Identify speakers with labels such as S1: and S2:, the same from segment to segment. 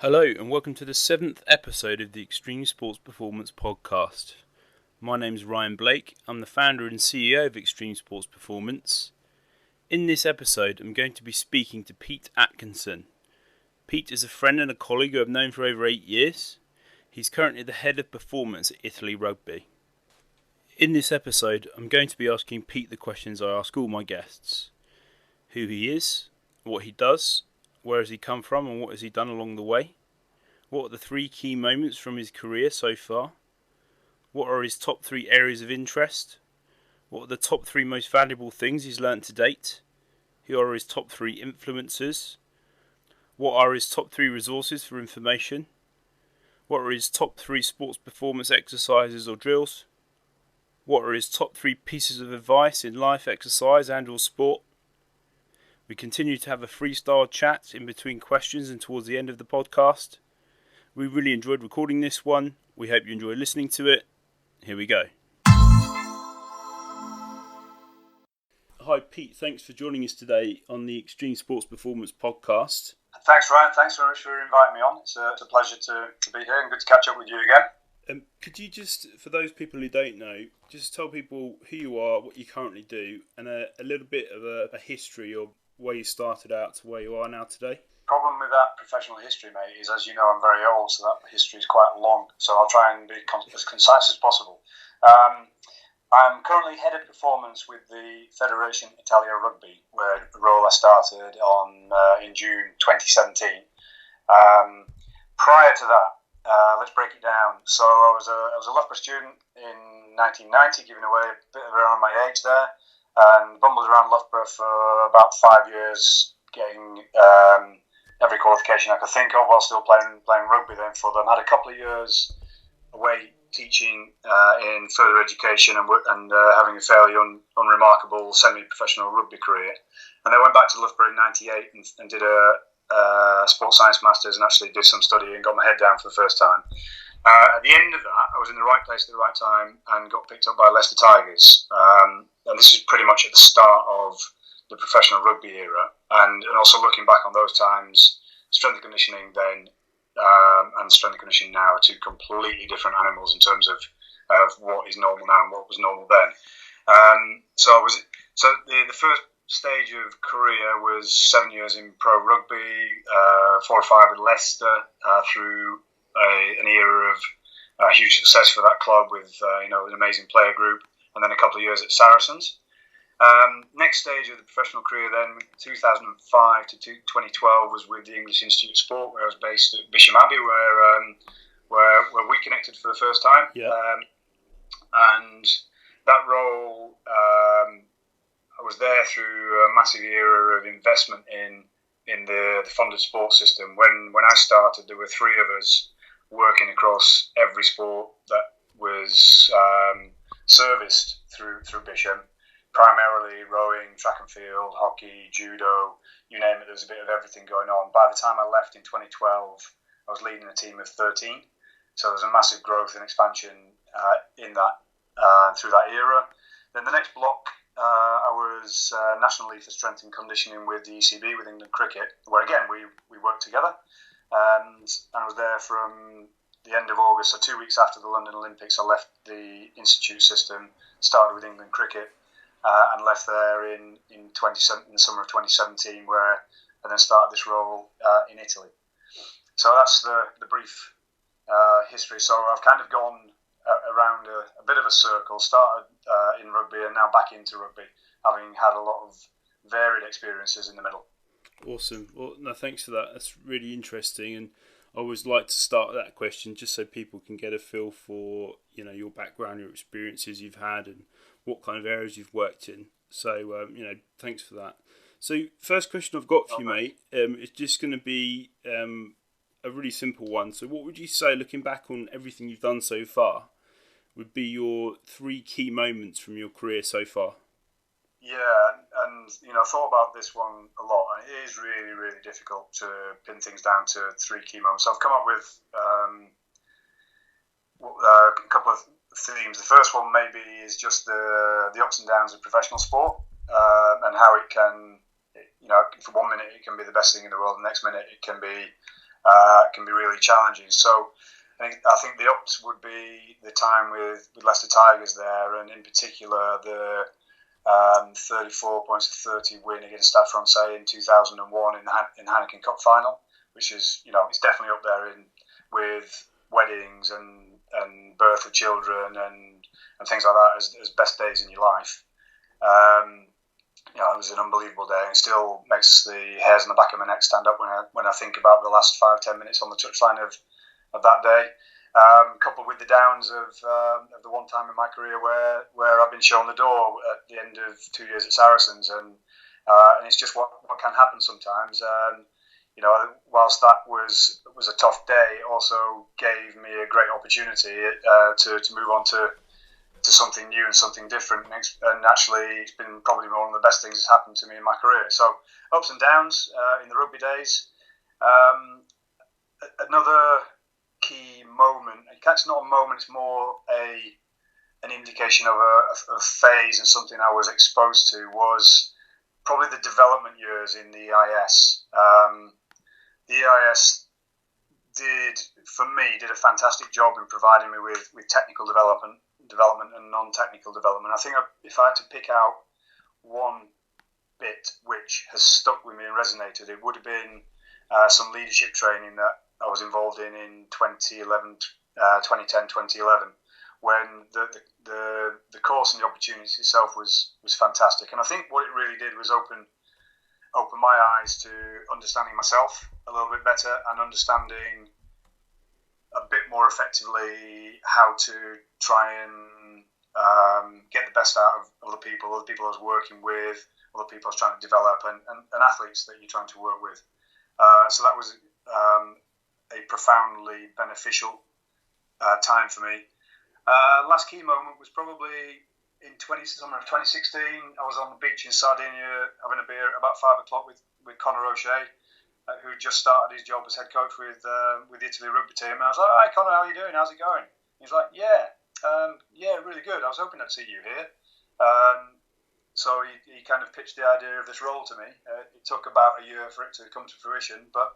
S1: Hello and welcome to the 7th episode of the Extreme Sports Performance Podcast. My name is Ryan Blake. I'm the founder and CEO of Extreme Sports Performance. In this episode, I'm going to be speaking to Pete Atkinson. Pete is a friend and a colleague who I've known for over 8 years. He's currently the head of performance at Italy Rugby. In this episode, I'm going to be asking Pete the questions I ask all my guests. Who he is, what he does, where has he come from and what has he done along the way? What are the 3 key moments from his career so far? What are his top 3 areas of interest? What are the top 3 most valuable things he's learnt to date? Who are his top 3 influencers? What are his top 3 resources for information? What are his top 3 sports performance exercises or drills? What are his top 3 pieces of advice in life, exercise and or sport? We continue to have a freestyle chat in between questions and towards the end of the podcast. We really enjoyed recording this one. We hope you enjoy listening to it. Here we go. Hi Pete, thanks for joining us today on the Extreme Sports Performance Podcast.
S2: Thanks Ryan, thanks very much for inviting me on. It's a pleasure to be here and good to catch up with you again.
S1: Could you just, for those people who don't know, just tell people who you are, what you currently do, and a little bit of a history of where you started out to where you are now today?
S2: Problem with that professional history, mate, is as you know I'm very old, so that history is quite long, so I'll try and be as concise as possible. I'm currently head of performance with the Federation Italia Rugby, where the role I started in June 2017. Prior to that, let's break it down. So I was a Loughborough student in 1990, giving away a bit around my age there, and bumbled around Loughborough for about 5 years, getting every qualification I could think of while still playing rugby then for them. Had a couple of years away teaching in further education and having a fairly unremarkable semi-professional rugby career. And then went back to Loughborough in 98 and did a sports science masters and actually did some study and got my head down for the first time. At the end of that, I was in the right place at the right time and got picked up by Leicester Tigers. And this is pretty much at the start of the professional rugby era. And also looking back on those times, strength and conditioning then and strength and conditioning now are 2 completely different animals in terms of what is normal now and what was normal then. So the first stage of career was 7 years in pro rugby, 4 or 5 at Leicester, through an era of huge success for that club with an amazing player group, and then a couple of years at Saracens. Next stage of the professional career then, 2005 to 2012, was with the English Institute of Sport, where I was based at Bisham Abbey, where we connected for the first time.
S1: Yeah.
S2: And that role, I was there through a massive era of investment in the funded sports system. When I started, there were 3 of us working across every sport that was serviced through Bisham. Primarily rowing, track and field, hockey, judo, you name it, there was a bit of everything going on. By the time I left in 2012, I was leading a team of 13. So there was a massive growth and expansion in that through that era. Then the next block, I was National League for Strength and Conditioning with the ECB, with England Cricket, where again we worked together. And I was there from the end of August, so 2 weeks after the London Olympics, I left the institute system, started with England Cricket, and left there in the summer of 2017, where I then started this role in Italy. So that's the brief history. So I've kind of gone around a bit of a circle, started in rugby and now back into rugby, having had a lot of varied experiences in the middle.
S1: Awesome. Well, no, thanks for that. That's really interesting, and I always like to start with that question just so people can get a feel for your background, your experiences you've had, and what kind of areas you've worked in. So, thanks for that. So, first question I've got for you, mate, is just going to be a really simple one. So, what would you say, looking back on everything you've done so far, would be your 3 key moments from your career so far?
S2: Yeah, and I thought about this one a lot, and it is really, really difficult to pin things down to 3 key moments. So I've come up with a couple of themes. The first one maybe is just the ups and downs of professional sport, and how it can, for 1 minute it can be the best thing in the world, the next minute it can be can be really challenging. So I think the ups would be the time with Leicester Tigers there, and in particular the 34 points to 30 win against Stade Francais in 2001 in the Heineken Cup final, which is, it's definitely up there with weddings and birth of children and things like that as best days in your life. It was an unbelievable day, and it still makes the hairs on the back of my neck stand up when I think about the last 5-10 minutes on the touchline of that day. Coupled with the downs of the one time in my career where I've been shown the door at the end of 2 years at Saracens, and it's just what can happen sometimes. Whilst that was a tough day, it also gave me a great opportunity to move on to something new and something different. And actually, it's been probably one of the best things that's happened to me in my career. So ups and downs in the rugby days. Another key moment. It's not a moment. It's more an indication of a phase and something I was exposed to was probably the development years in the EIS. The EIS did a fantastic job in providing me with technical development and non-technical development. I think if I had to pick out one bit which has stuck with me and resonated, it would have been some leadership training that I was involved in 2010, 2011, when the course and the opportunity itself was fantastic. And I think what it really did was open my eyes to understanding myself a little bit better and understanding a bit more effectively how to try and get the best out of other people I was working with, other people I was trying to develop, and athletes that you're trying to work with. So that was a profoundly beneficial time for me. Last key moment was probably in 2016. I was on the beach in Sardinia having a beer about 5 o'clock with Conor O'Shea, who just started his job as head coach with the Italy rugby team. And I was like, "Hi Conor, how are you doing? How's it going?" He's like, "Yeah, really good. I was hoping I'd see you here." So he kind of pitched the idea of this role to me. It took about a year for it to come to fruition, but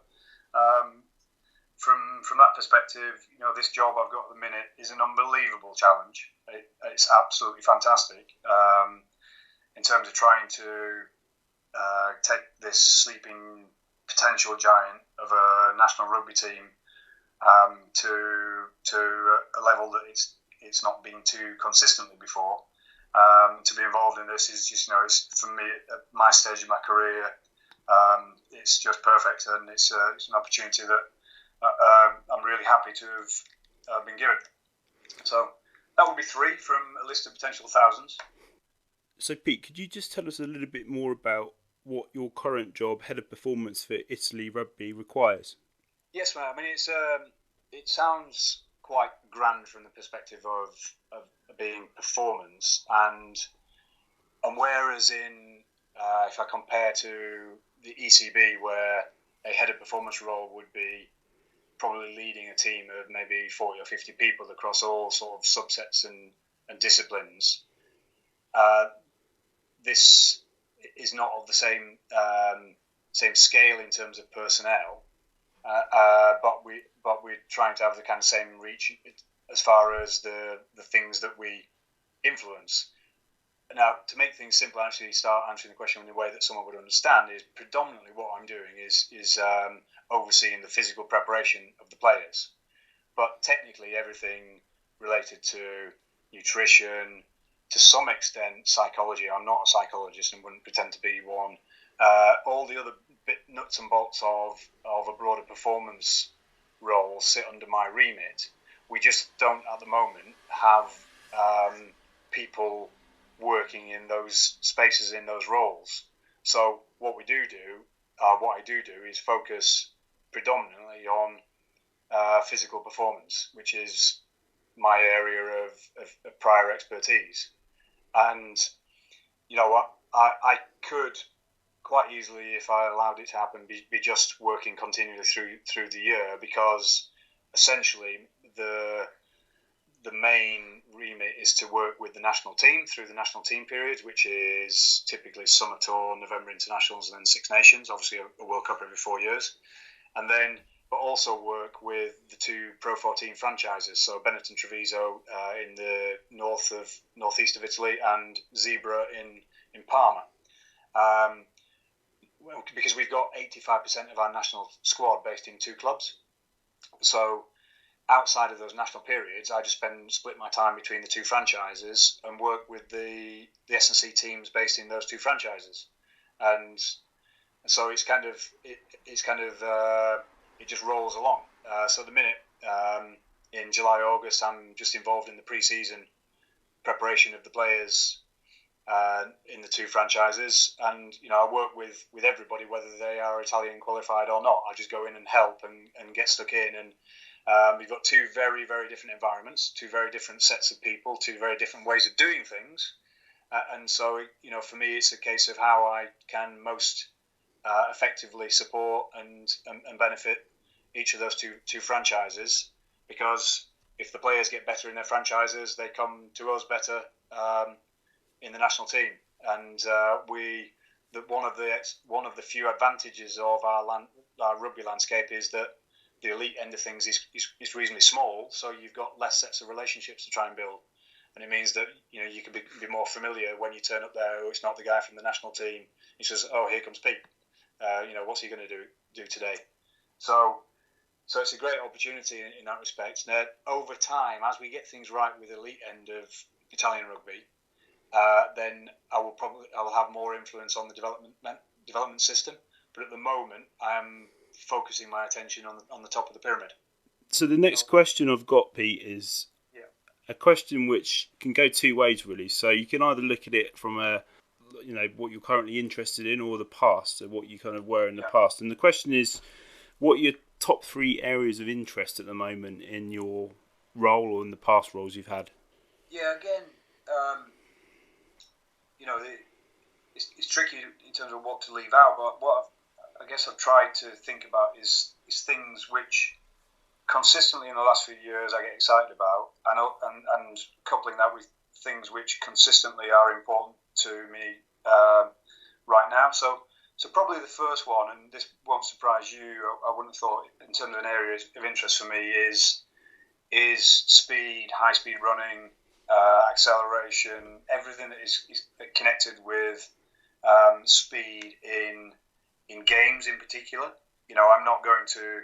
S2: from that perspective, this job I've got at the minute is an unbelievable challenge. It's absolutely fantastic in terms of trying to take this sleeping potential giant of a national rugby team to a level that it's not been to consistently before. To be involved in this is just, it's, for me, at my stage of my career, it's just perfect, and it's an opportunity that I'm really happy to have been given. So that would be 3 from a list of potential thousands.
S1: So Pete, could you just tell us a little bit more about what your current job, head of performance for Italy Rugby, requires?
S2: Yes, mate. I mean, it sounds quite grand from the perspective of being performance, and whereas if I compare to the ECB, where a head of performance role would be probably leading a team of maybe 40 or 50 people across all sort of subsets and disciplines, this is not of the same scale in terms of personnel, but we're trying to have the kind of same reach as far as the things that we influence. Now, to make things simple, actually start answering the question in a way that someone would understand, is predominantly what I'm doing is overseeing the physical preparation of the players. But technically everything related to nutrition, to some extent psychology. I'm not a psychologist and wouldn't pretend to be one. All the other nuts and bolts of a broader performance role sit under my remit. We just don't at the moment have people working in those spaces, in those roles. So what I do is focus predominantly on physical performance, which is my area of prior expertise. And you know what, I could quite easily, if I allowed it to happen, be just working continually through the year, because essentially the main remit is to work with the national team through the national team period, which is typically summer tour, November internationals, and then Six Nations, obviously a World Cup every 4 years. And then but also work with the two Pro 14 franchises, so Benetton Treviso in the northeast of Italy and Zebra in Parma. Because we've got 85% of our national squad based in two clubs. So outside of those national periods, I just split my time between the two franchises and work with the S&C teams based in those two franchises. And so it just rolls along. So the minute in July, August, I'm just involved in the pre-season preparation of the players in the two franchises, and I work with everybody, whether they are Italian qualified or not. I just go in and help and get stuck in, and we've got two very, very different environments, two very different sets of people, two very different ways of doing things, and so for me it's a case of how I can most effectively support and benefit each of those two franchises, because if the players get better in their franchises, they come to us better in the national team. And one of the few advantages of our rugby landscape is that the elite end of things is reasonably small, so you've got less sets of relationships to try and build, and it means that you can be more familiar when you turn up there. Oh, it's not the guy from the national team. He says, "Oh, here comes Pete. What's he going to do today?" So it's a great opportunity in that respect. Now, over time, as we get things right with the elite end of Italian rugby, then I will have more influence on the development system. But at the moment, I am focusing my attention on the top of the pyramid.
S1: So the next question I've got, Pete, is a question which can go two ways, really. So you can either look at it from what you're currently interested in, or the past, or what you kind of were in the past. And the question is, what are your top three areas of interest at the moment in your role or in the past roles you've had?
S2: Yeah, again, it's tricky in terms of what to leave out, but what I guess I've tried to think about is things which consistently in the last few years I get excited about, and coupling that with things which consistently are important to me right now. So probably the first one, and this won't surprise you, I wouldn't have thought in terms of an area of interest for me is speed, high speed running, acceleration, everything that is connected with speed in games in particular. I'm not going to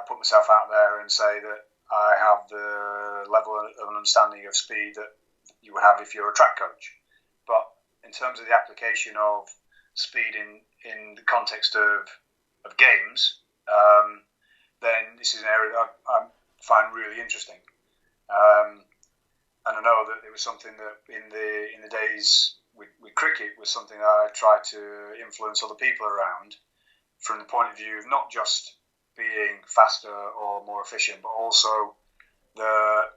S2: put myself out there and say that I have the level of understanding of speed that you would have if you're a track coach. But in terms of the application of speed in the context of games, then this is an area that I find really interesting. And I know that it was something that in the days with cricket was something that I tried to influence other people around, from the point of view of not just being faster or more efficient, but also the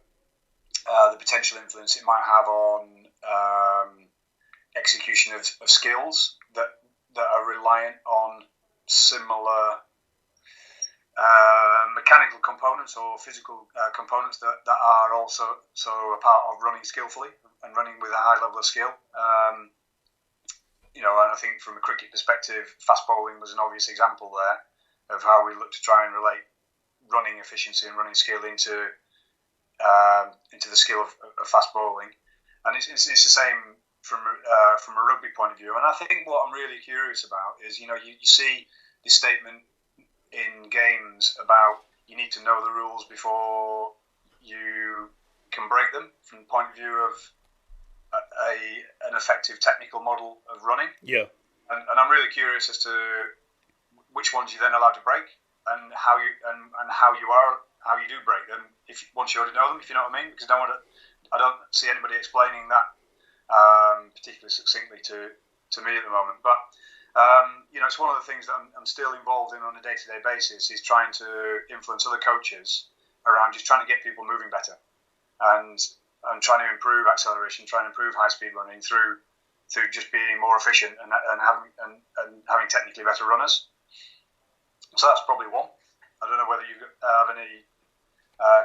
S2: potential influence it might have on execution of skills that are reliant on similar mechanical components or physical components that are also a part of running skillfully and running with a high level of skill. And I think from a cricket perspective, fast bowling was an obvious example there of how we look to try and relate running efficiency and running skill into the skill of fast bowling. And it's the same from a rugby point of view. And I think what I'm really curious about is, you see this statement in games about you need to know the rules before you can break them, from the point of view of an effective technical model of running.
S1: Yeah.
S2: And I'm really curious as to which ones you're then allowed to break, and how you do break them once you already know them, if you know what I mean. Because I don't see anybody explaining that particularly succinctly to me at the moment. But it's one of the things that I'm still involved in on a day-to-day basis, is trying to influence other coaches around just trying to get people moving better, and trying to improve acceleration, trying to improve high-speed running through just being more efficient and having technically better runners. So that's probably one. I don't know whether you have any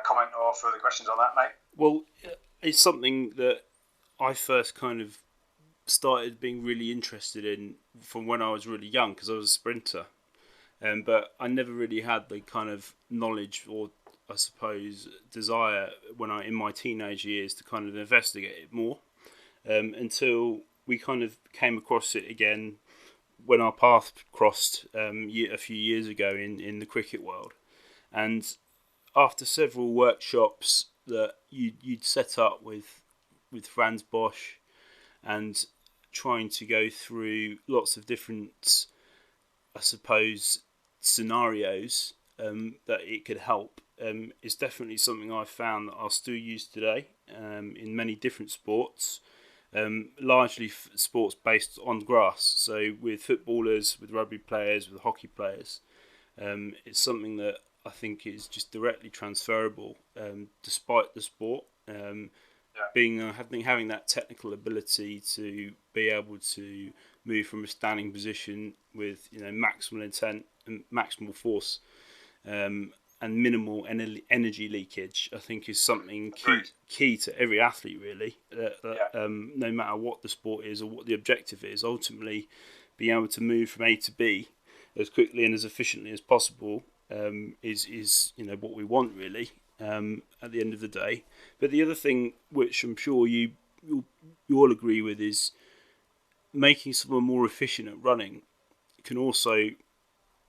S2: comment or further questions on that, mate.
S1: Well, it's something that I first kind of started being really interested in from when I was really young, because I was a sprinter. But I never really had the kind of knowledge or, I suppose, desire when in my teenage years to kind of investigate it more, until we kind of came across it again when our path crossed a few years ago in the cricket world. And after several workshops that you'd set up with Franz Bosch, and trying to go through lots of different, I suppose, scenarios that it could help, is definitely something I've found that I'll still use today in many different sports, largely sports based on grass. So with footballers, with rugby players, with hockey players, it's something that I think is just directly transferable, despite the sport. Having that technical ability to be able to move from a standing position with maximal intent and maximal force, and minimal energy leakage, I think is something key to every athlete, really. No matter what the sport is or what the objective is, ultimately being able to move from A to B as quickly and as efficiently as possible is what we want, really, at the end of the day. But the other thing, which I'm sure you all agree with, is making someone more efficient at running can also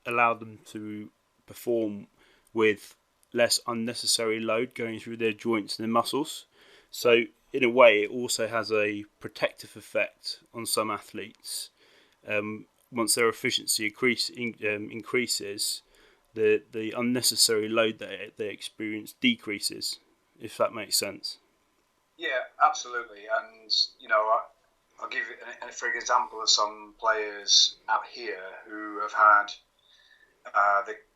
S1: allow them to perform with less unnecessary load going through their joints and their muscles. So in a way, it also has a protective effect on some athletes. Once their efficiency increases, the unnecessary load that they experience decreases, if that makes sense.
S2: Yeah, absolutely. And, I'll give you, for example, of some players out here who have had,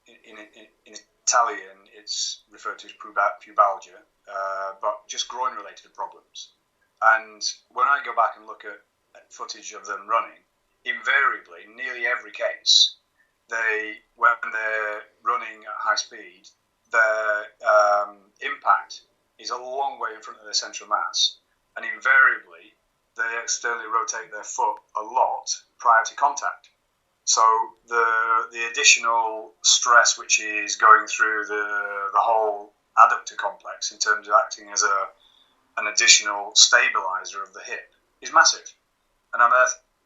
S2: in Italian, it's referred to as pubalgia, but just groin-related problems. And when I go back and look at footage of them running, invariably, in nearly every case, when they're running at high speed, their impact is a long way in front of their central mass, and invariably they externally rotate their foot a lot prior to contact. So the additional stress which is going through the whole adductor complex in terms of acting as an additional stabilizer of the hip is massive. And I'm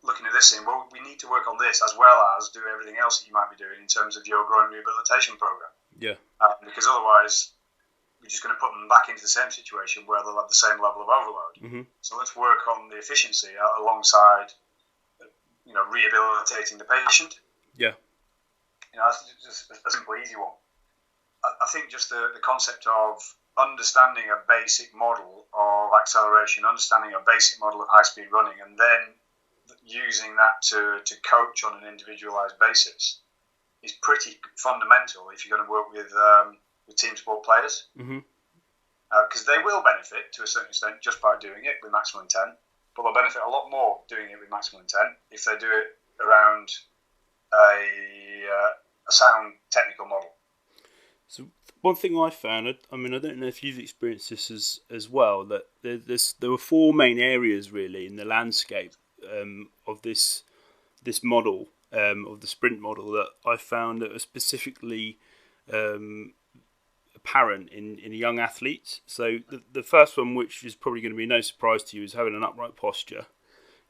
S2: looking at this saying, well, we need to work on this as well as do everything else that you might be doing in terms of your groin rehabilitation program.
S1: Yeah.
S2: Because otherwise, we're just going to put them back into the same situation where they'll have the same level of overload. Mm-hmm. So let's work on the efficiency alongside, rehabilitating the patient.
S1: Yeah.
S2: It's just a simple, easy one. I think just the concept of understanding a basic model of acceleration, understanding a basic model of high-speed running, and then using that to coach on an individualized basis is pretty fundamental if you're going to work with team sport players. Mm-hmm. Because they will benefit to a certain extent just by doing it with maximum intent, but they'll benefit a lot more doing it with maximum intent if they do it around a sound technical model.
S1: So one thing I found, I don't know if you've experienced this as well, that there were four main areas really in the landscape of this model, of the sprint model, that I found that were specifically apparent in young athletes. So the first one, which is probably going to be no surprise to you, is having an upright posture.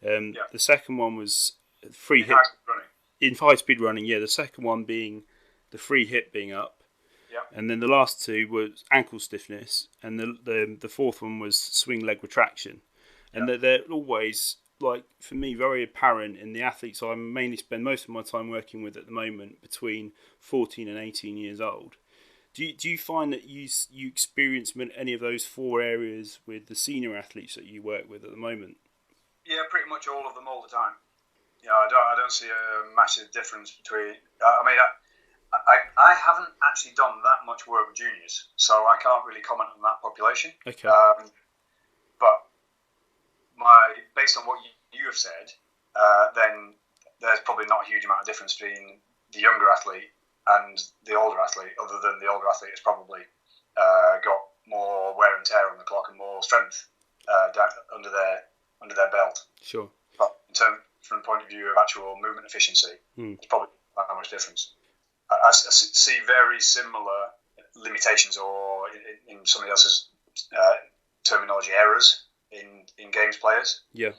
S1: The second one was free hip in high speed running. Yeah, the second one being the free hip being up. And then the last two was ankle stiffness, and the fourth one was swing leg retraction. And they're always, like, for me, very apparent in the athletes I mainly spend most of my time working with at the moment, between 14 and 18 years old. Do you find that you experience any of those four areas with the senior athletes that you work with at the moment?
S2: Yeah, pretty much all of them all the time. I don't see a massive difference between. I haven't actually done that much work with juniors, so I can't really comment on that population.
S1: Okay.
S2: But based on what you have said, then there's probably not a huge amount of difference between the younger athlete and the older athlete, other than the older athlete has probably got more wear and tear on the clock and more strength under their belt.
S1: Sure.
S2: But from the point of view of actual movement efficiency, it's probably not much difference. I see very similar limitations, or in somebody else's terminology, errors in games players.
S1: Yeah.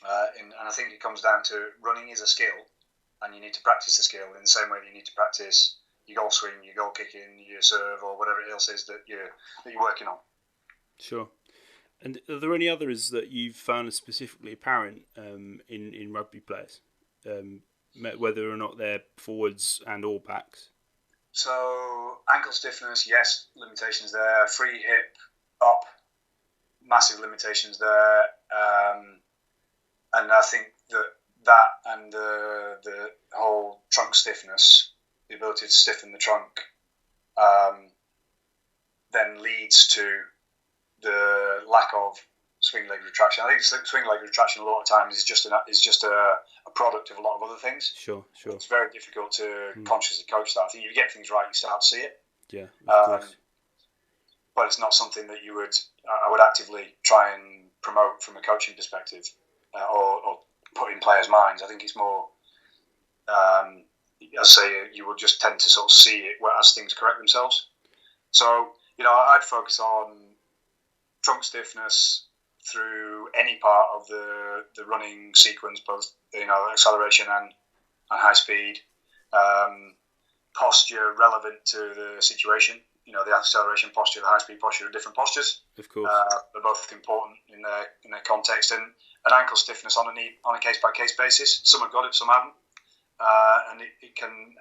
S2: And I think it comes down to running is a skill, and you need to practice the skill in the same way that you need to practice your goal swing, your goal kicking, your serve, or whatever else is that you're working on.
S1: Sure. And are there any others that you've found specifically apparent in rugby players, whether or not they're forwards and or backs?
S2: So ankle stiffness, yes, limitations there. Free hip up, massive limitations there. And I think that and the whole trunk stiffness, the ability to stiffen the trunk, then leads to the lack of swing leg retraction. I think swing leg retraction a lot of times is just a product of a lot of other things.
S1: Sure.
S2: It's very difficult to consciously coach that. I think if you get things right, you start to see it.
S1: Yeah, of course.
S2: But it's not something that I would actively try and promote from a coaching perspective, or put in players' minds. I think it's more, as I say, you will just tend to sort of see it as things correct themselves. So, I'd focus on trunk stiffness through any part of the running sequence, both acceleration and high speed, posture relevant to the situation. The acceleration posture, the high speed posture are different postures.
S1: Of course,
S2: they're both important in their context, and ankle stiffness on a case by case basis. Some have got it, some haven't, and it can,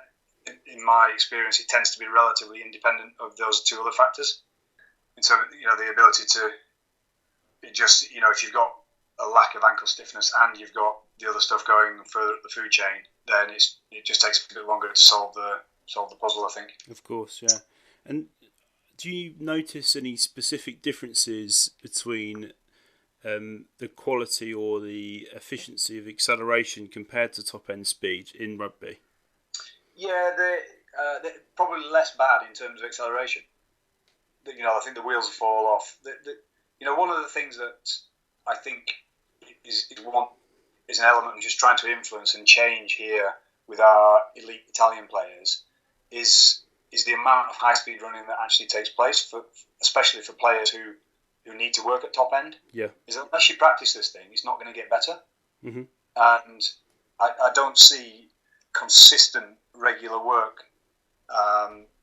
S2: in my experience, it tends to be relatively independent of those two other factors. And so, the ability to, if you've got a lack of ankle stiffness and you've got the other stuff going further up the food chain, then it just takes a bit longer to solve the puzzle, I think.
S1: Of course, yeah. And do you notice any specific differences between the quality or the efficiency of acceleration compared to top end speed in rugby?
S2: Yeah, they're probably less bad in terms of acceleration. I think the wheels fall off. One of the things that I think is an element of just trying to influence and change here with our elite Italian players is the amount of high speed running that actually takes place, especially for players who need to work at top end.
S1: Yeah.
S2: Is that unless you practice this thing, it's not going to get better.
S1: Mm-hmm.
S2: And I don't see consistent, regular work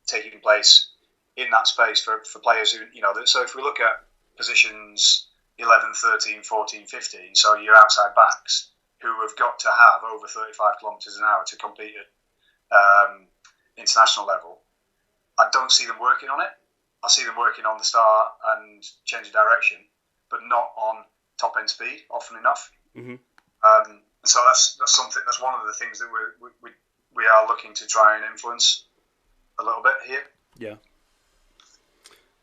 S2: taking place in that space for players who, so if we look at positions 11, 13, 14, 15, so your outside backs who have got to have over 35 kilometres an hour to compete at international level, I don't see them working on it. I see them working on the start and change of direction, but not on top end speed often enough.
S1: Mm-hmm.
S2: So that's something. That's one of the things that we are looking to try and influence a little bit here.
S1: Yeah.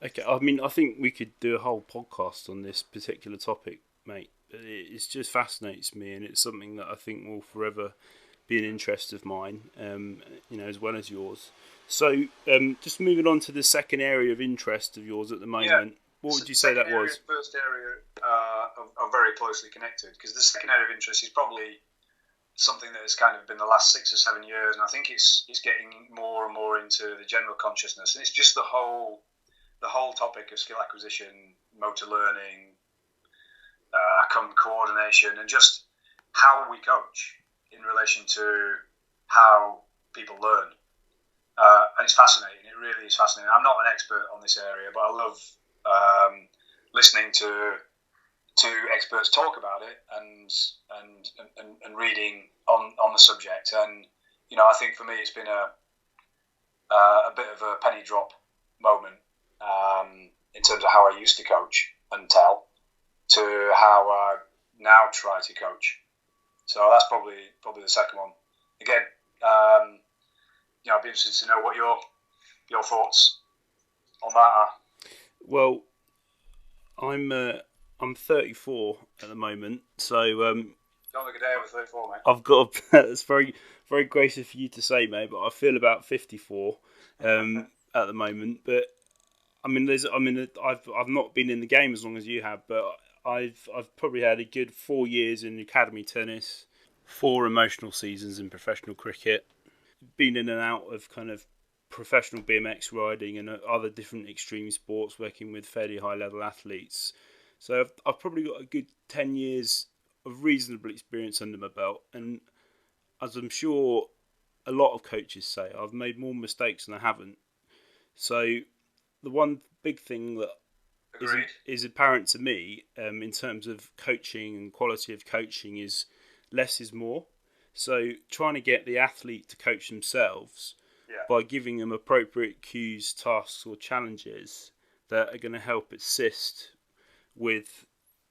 S1: Okay. I mean, I think we could do a whole podcast on this particular topic, mate. It just fascinates me, and it's something that I think will forever be an interest of mine, as well as yours. So, just moving on to the second area of interest of yours at the moment, what would you say that was?
S2: The first area are very closely connected, because the second area of interest is probably something that has kind of been the last 6 or 7 years, and I think it's getting more and more into the general consciousness, and it's just the whole topic of skill acquisition, motor learning, coordination, and just how we coach in relation to how people learn. And it's fascinating. It really is fascinating. I'm not an expert on this area, but I love listening to experts talk about it and reading on the subject. And I think for me, it's been a bit of a penny drop moment in terms of how I used to coach and tell to how I now try to coach. So that's probably the second one. Again, I'd be interested to know what your thoughts on that are.
S1: Well, I'm 34 at the moment, so
S2: don't look a day over 34, mate.
S1: I've got that's very very gracious for you to say, mate, but I feel about 54 at the moment. But I've not been in the game as long as you have, but I've probably had a good 4 years in academy tennis, 4 emotional seasons in professional cricket, been in and out of kind of professional BMX riding and other different extreme sports, working with fairly high level athletes. So I've probably got a good 10 years of reasonable experience under my belt. And as I'm sure a lot of coaches say, I've made more mistakes than I haven't. So the one big thing that is apparent to me in terms of coaching and quality of coaching is less is more. So trying to get the athlete to coach themselves by giving them appropriate cues, tasks or challenges that are going to help assist with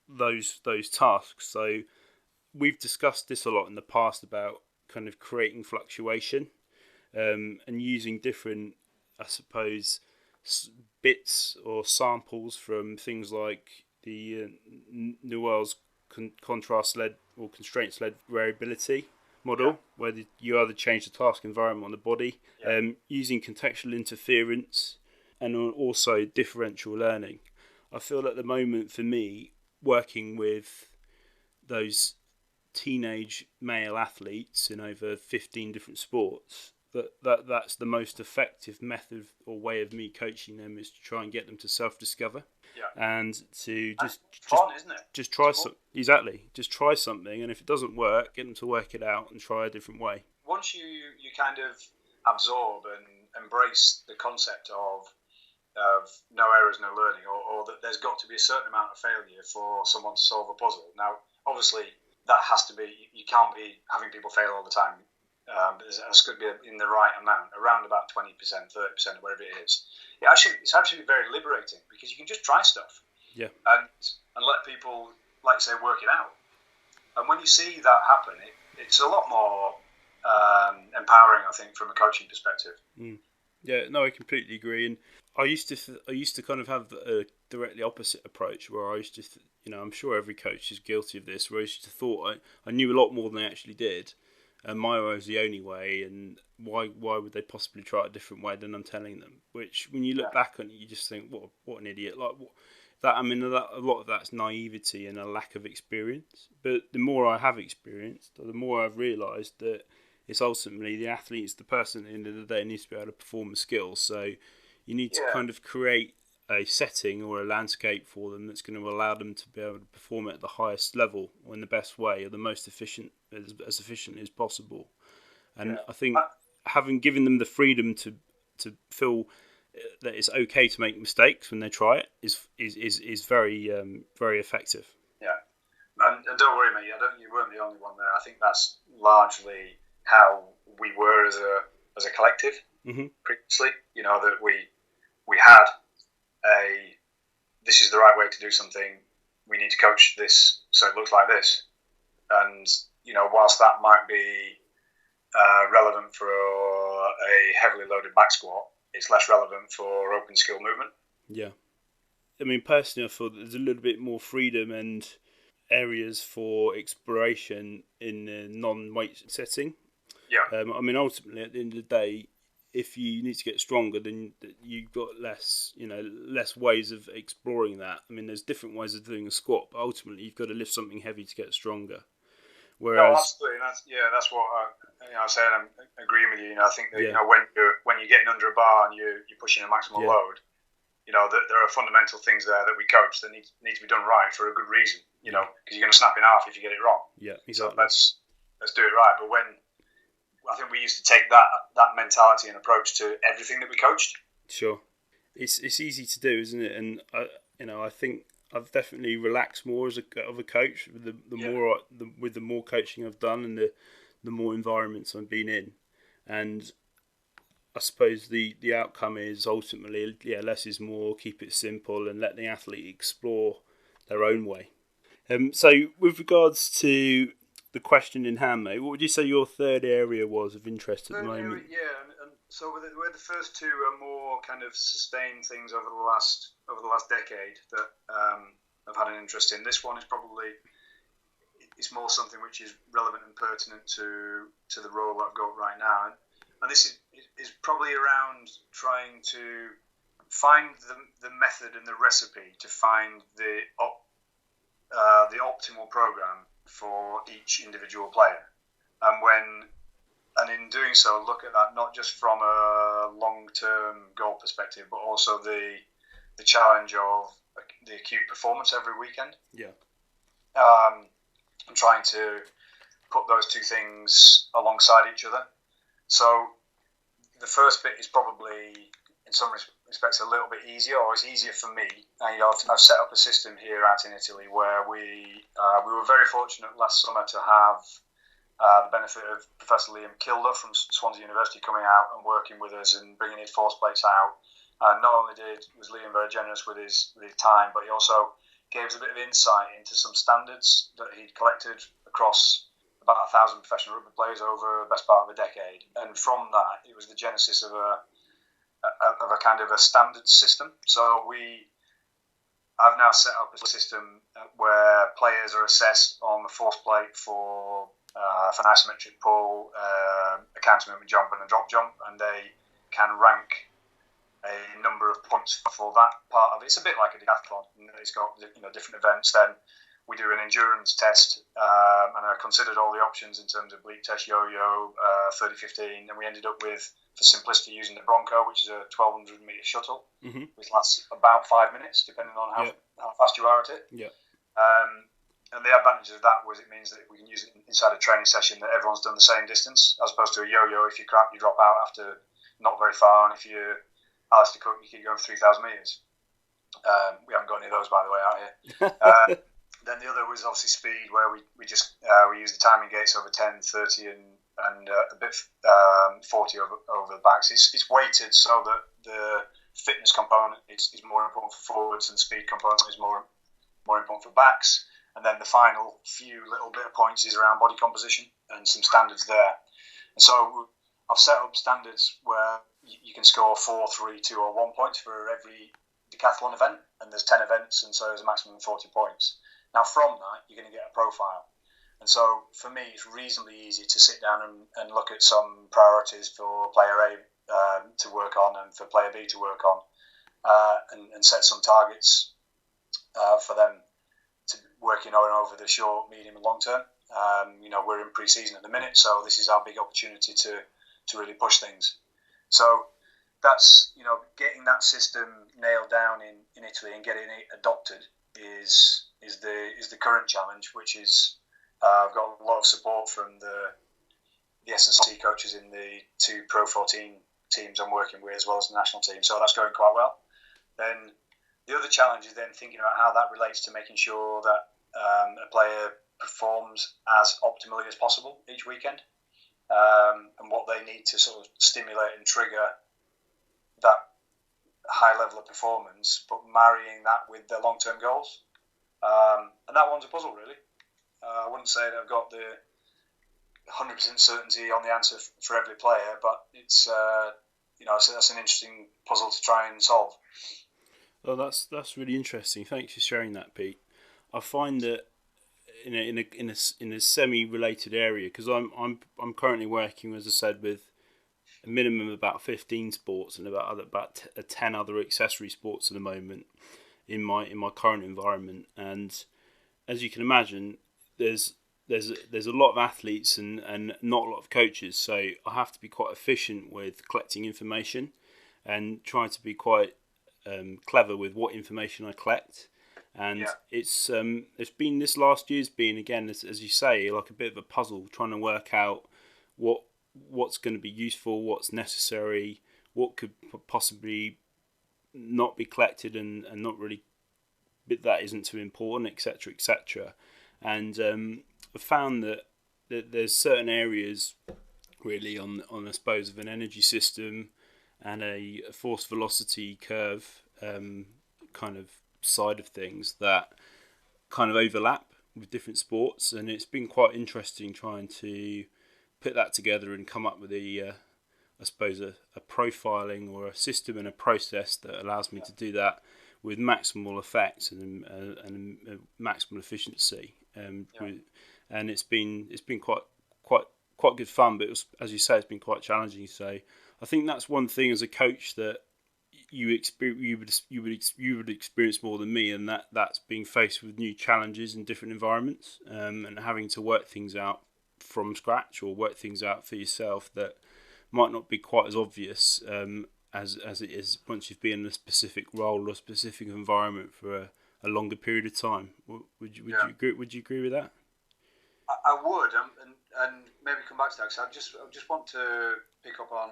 S1: those tasks. So we've discussed this a lot in the past about kind of creating fluctuation and using different, I suppose, bits or samples from things like the Newell's contrast-led or constraints-led variability model, where you either change the task environment on the body, using contextual interference, and also differential learning. I feel at the moment for me, working with those teenage male athletes in over 15 different sports, that's the most effective method or way of me coaching them, is to try and get them to self-discover and to just try just try something, and if it doesn't work, get them to work it out and try a different way.
S2: Once you kind of absorb and embrace the concept of no errors, no learning, or that there's got to be a certain amount of failure for someone to solve a puzzle. Now, obviously, that has to be, you can't be having people fail all the time. It's got to be in the right amount, around about 20%, 30%, whatever it is. It's actually very liberating, because you can just try stuff.
S1: Yeah.
S2: And let people, like you say, work it out. And when you see that happen, it's a lot more empowering, I think, from a coaching perspective.
S1: Yeah, no, I completely agree. And I used to kind of have a directly opposite approach, where I used to, I'm sure every coach is guilty of this, where I used to thought I knew a lot more than I actually did, and my way was the only way, and why would they possibly try a different way than I'm telling them? Which, when you look back on it, you just think, what an idiot! Like a lot of that's naivety and a lack of experience. But the more I have experienced, the more I've realised that it's ultimately the athlete, it's the person at the end of the day needs to be able to perform the skills. So you need to kind of create a setting or a landscape for them that's going to allow them to be able to perform at the highest level or in the best way, or the most efficient, as efficiently as possible. And I think having given them the freedom to feel that it's okay to make mistakes when they try it is very very effective.
S2: Yeah, and don't worry, mate. You weren't the only one there. I think that's largely how we were as a collective previously. That we had this is the right way to do something. We need to coach this so it looks like this. And whilst that might be relevant for a heavily loaded back squat, it's less relevant for open skill movement.
S1: Yeah. I mean, personally, I feel that there's a little bit more freedom and areas for exploration in the non-weight setting.
S2: Yeah.
S1: I mean, ultimately, at the end of the day, if you need to get stronger, then you've got less ways of exploring that. I mean, there's different ways of doing a squat, but ultimately, you've got to lift something heavy to get stronger. Whereas,
S2: no, absolutely. That's what I said. I'm agreeing with you. I think that when you're getting under a bar and you're pushing a maximal load, there are fundamental things there that we coach that need to be done right for a good reason. Because you're going to snap in half if you get it wrong.
S1: Yeah, exactly.
S2: So let's do it right. But I think we used to take that mentality and approach to everything that we coached.
S1: Sure, it's easy to do, isn't it? And I think I've definitely relaxed more as a coach with the more coaching I've done and the more environments I've been in, and I suppose the outcome is ultimately less is more. Keep it simple and let the athlete explore their own way. So with regards to the question in hand, mate, what would you say your third area was of interest at the moment?
S2: And so where the first two are more kind of sustained things over the last decade that I've had an interest in. This one is probably it's more something which is relevant and pertinent to the role I've got right now, and this is probably around trying to find the method and the recipe to find the optimal program for each individual player. And when and in doing so, look at that not just from a long-term goal perspective, but also the challenge of the acute performance every weekend.
S1: Yeah.
S2: And trying to put those two things alongside each other. So the first bit is probably, in some respects, a little bit easier, or it's easier for me. And, I've set up a system here out in Italy where we were very fortunate last summer to have the benefit of Professor Liam Kilder from Swansea University coming out and working with us and bringing his force plates out. And not only was Liam very generous with his time, but he also gave us a bit of insight into some standards that he'd collected across about 1,000 professional rugby players over the best part of a decade. And from that, it was the genesis of a kind of a standard system. So I've now set up a system where players are assessed on the force plate for an isometric pull, a counter movement jump, and a drop jump, and they can rank a number of points for that part of it. It's a bit like a decathlon. It's got different events. Then we do an endurance test, and I considered all the options in terms of bleep test, yo-yo, 30-15, and we ended up with, for simplicity, using the Bronco, which is a 1,200 metre shuttle, which lasts about 5 minutes, depending on how fast you are at it.
S1: Yeah.
S2: And the advantage of that was it means that we can use it inside a training session that everyone's done the same distance, as opposed to a yo-yo. If you crap, you drop out after not very far, and if you're Alistair Cook, you keep going 3,000 metres. We haven't got any of those, by the way, out here. Then the other was obviously speed, where we use the timing gates over 10, 30, and a bit 40 over the backs. It's weighted so that the fitness component is more important for forwards, and the speed component is more important for backs. And then the final few little bit of points is around body composition and some standards there. And so I've set up standards where you can score 4, 3, 2, or 1 points for every decathlon event, and there's 10 events, and so there's a maximum of 40 points. Now, from that, you're going to get a profile. And so, for me, it's reasonably easy to sit down and look at some priorities for player A to work on and for player B to work on, and set some targets for them to working on over the short, medium, and long term. We're in pre-season at the minute, so this is our big opportunity to really push things. So that's, getting that system nailed down in Italy and getting it adopted is the current challenge, which is I've got a lot of support from the S&C coaches in the 2 Pro 14 teams I'm working with, as well as the national team. So that's going quite well. Then the other challenge is then thinking about how that relates to making sure that a player performs as optimally as possible each weekend, and what they need to sort of stimulate and trigger that high level of performance, but marrying that with their long-term goals. And that one's a puzzle, really. I wouldn't say that I've got the 100% certainty on the answer for every player, but it's so that's an interesting puzzle to try and solve.
S1: Oh, that's really interesting. Thanks for sharing that, Pete. I find that in a semi-related area, because I'm currently working, as I said, with a minimum of about 15 sports and about 10 other accessory sports at the moment in my current environment. And as you can imagine, there's a lot of athletes and not a lot of coaches, so I have to be quite efficient with collecting information and trying to be quite clever with what information I collect. And it's been, this last year's been, again, as you say, like a bit of a puzzle, trying to work out what's going to be useful, what's necessary, what could possibly not be collected and not really, but that isn't too important, etc., etc. And I've found that there's certain areas really on I suppose of an energy system and a force velocity curve kind of side of things that kind of overlap with different sports, and it's been quite interesting trying to put that together and come up with a profiling or a system and a process that allows me to do that with maximal effect and maximal efficiency. And it's been quite good fun, but it was, as you say, it's been quite challenging. So I think that's one thing as a coach that you would experience more than me, and that's being faced with new challenges in different environments, and having to work things out from scratch or work things out for yourself that might not be quite as obvious as it is once you've been in a specific role or specific environment for a longer period of time. Would you agree? Would you agree with that?
S2: I would, and maybe come back to that, because I just want to pick up on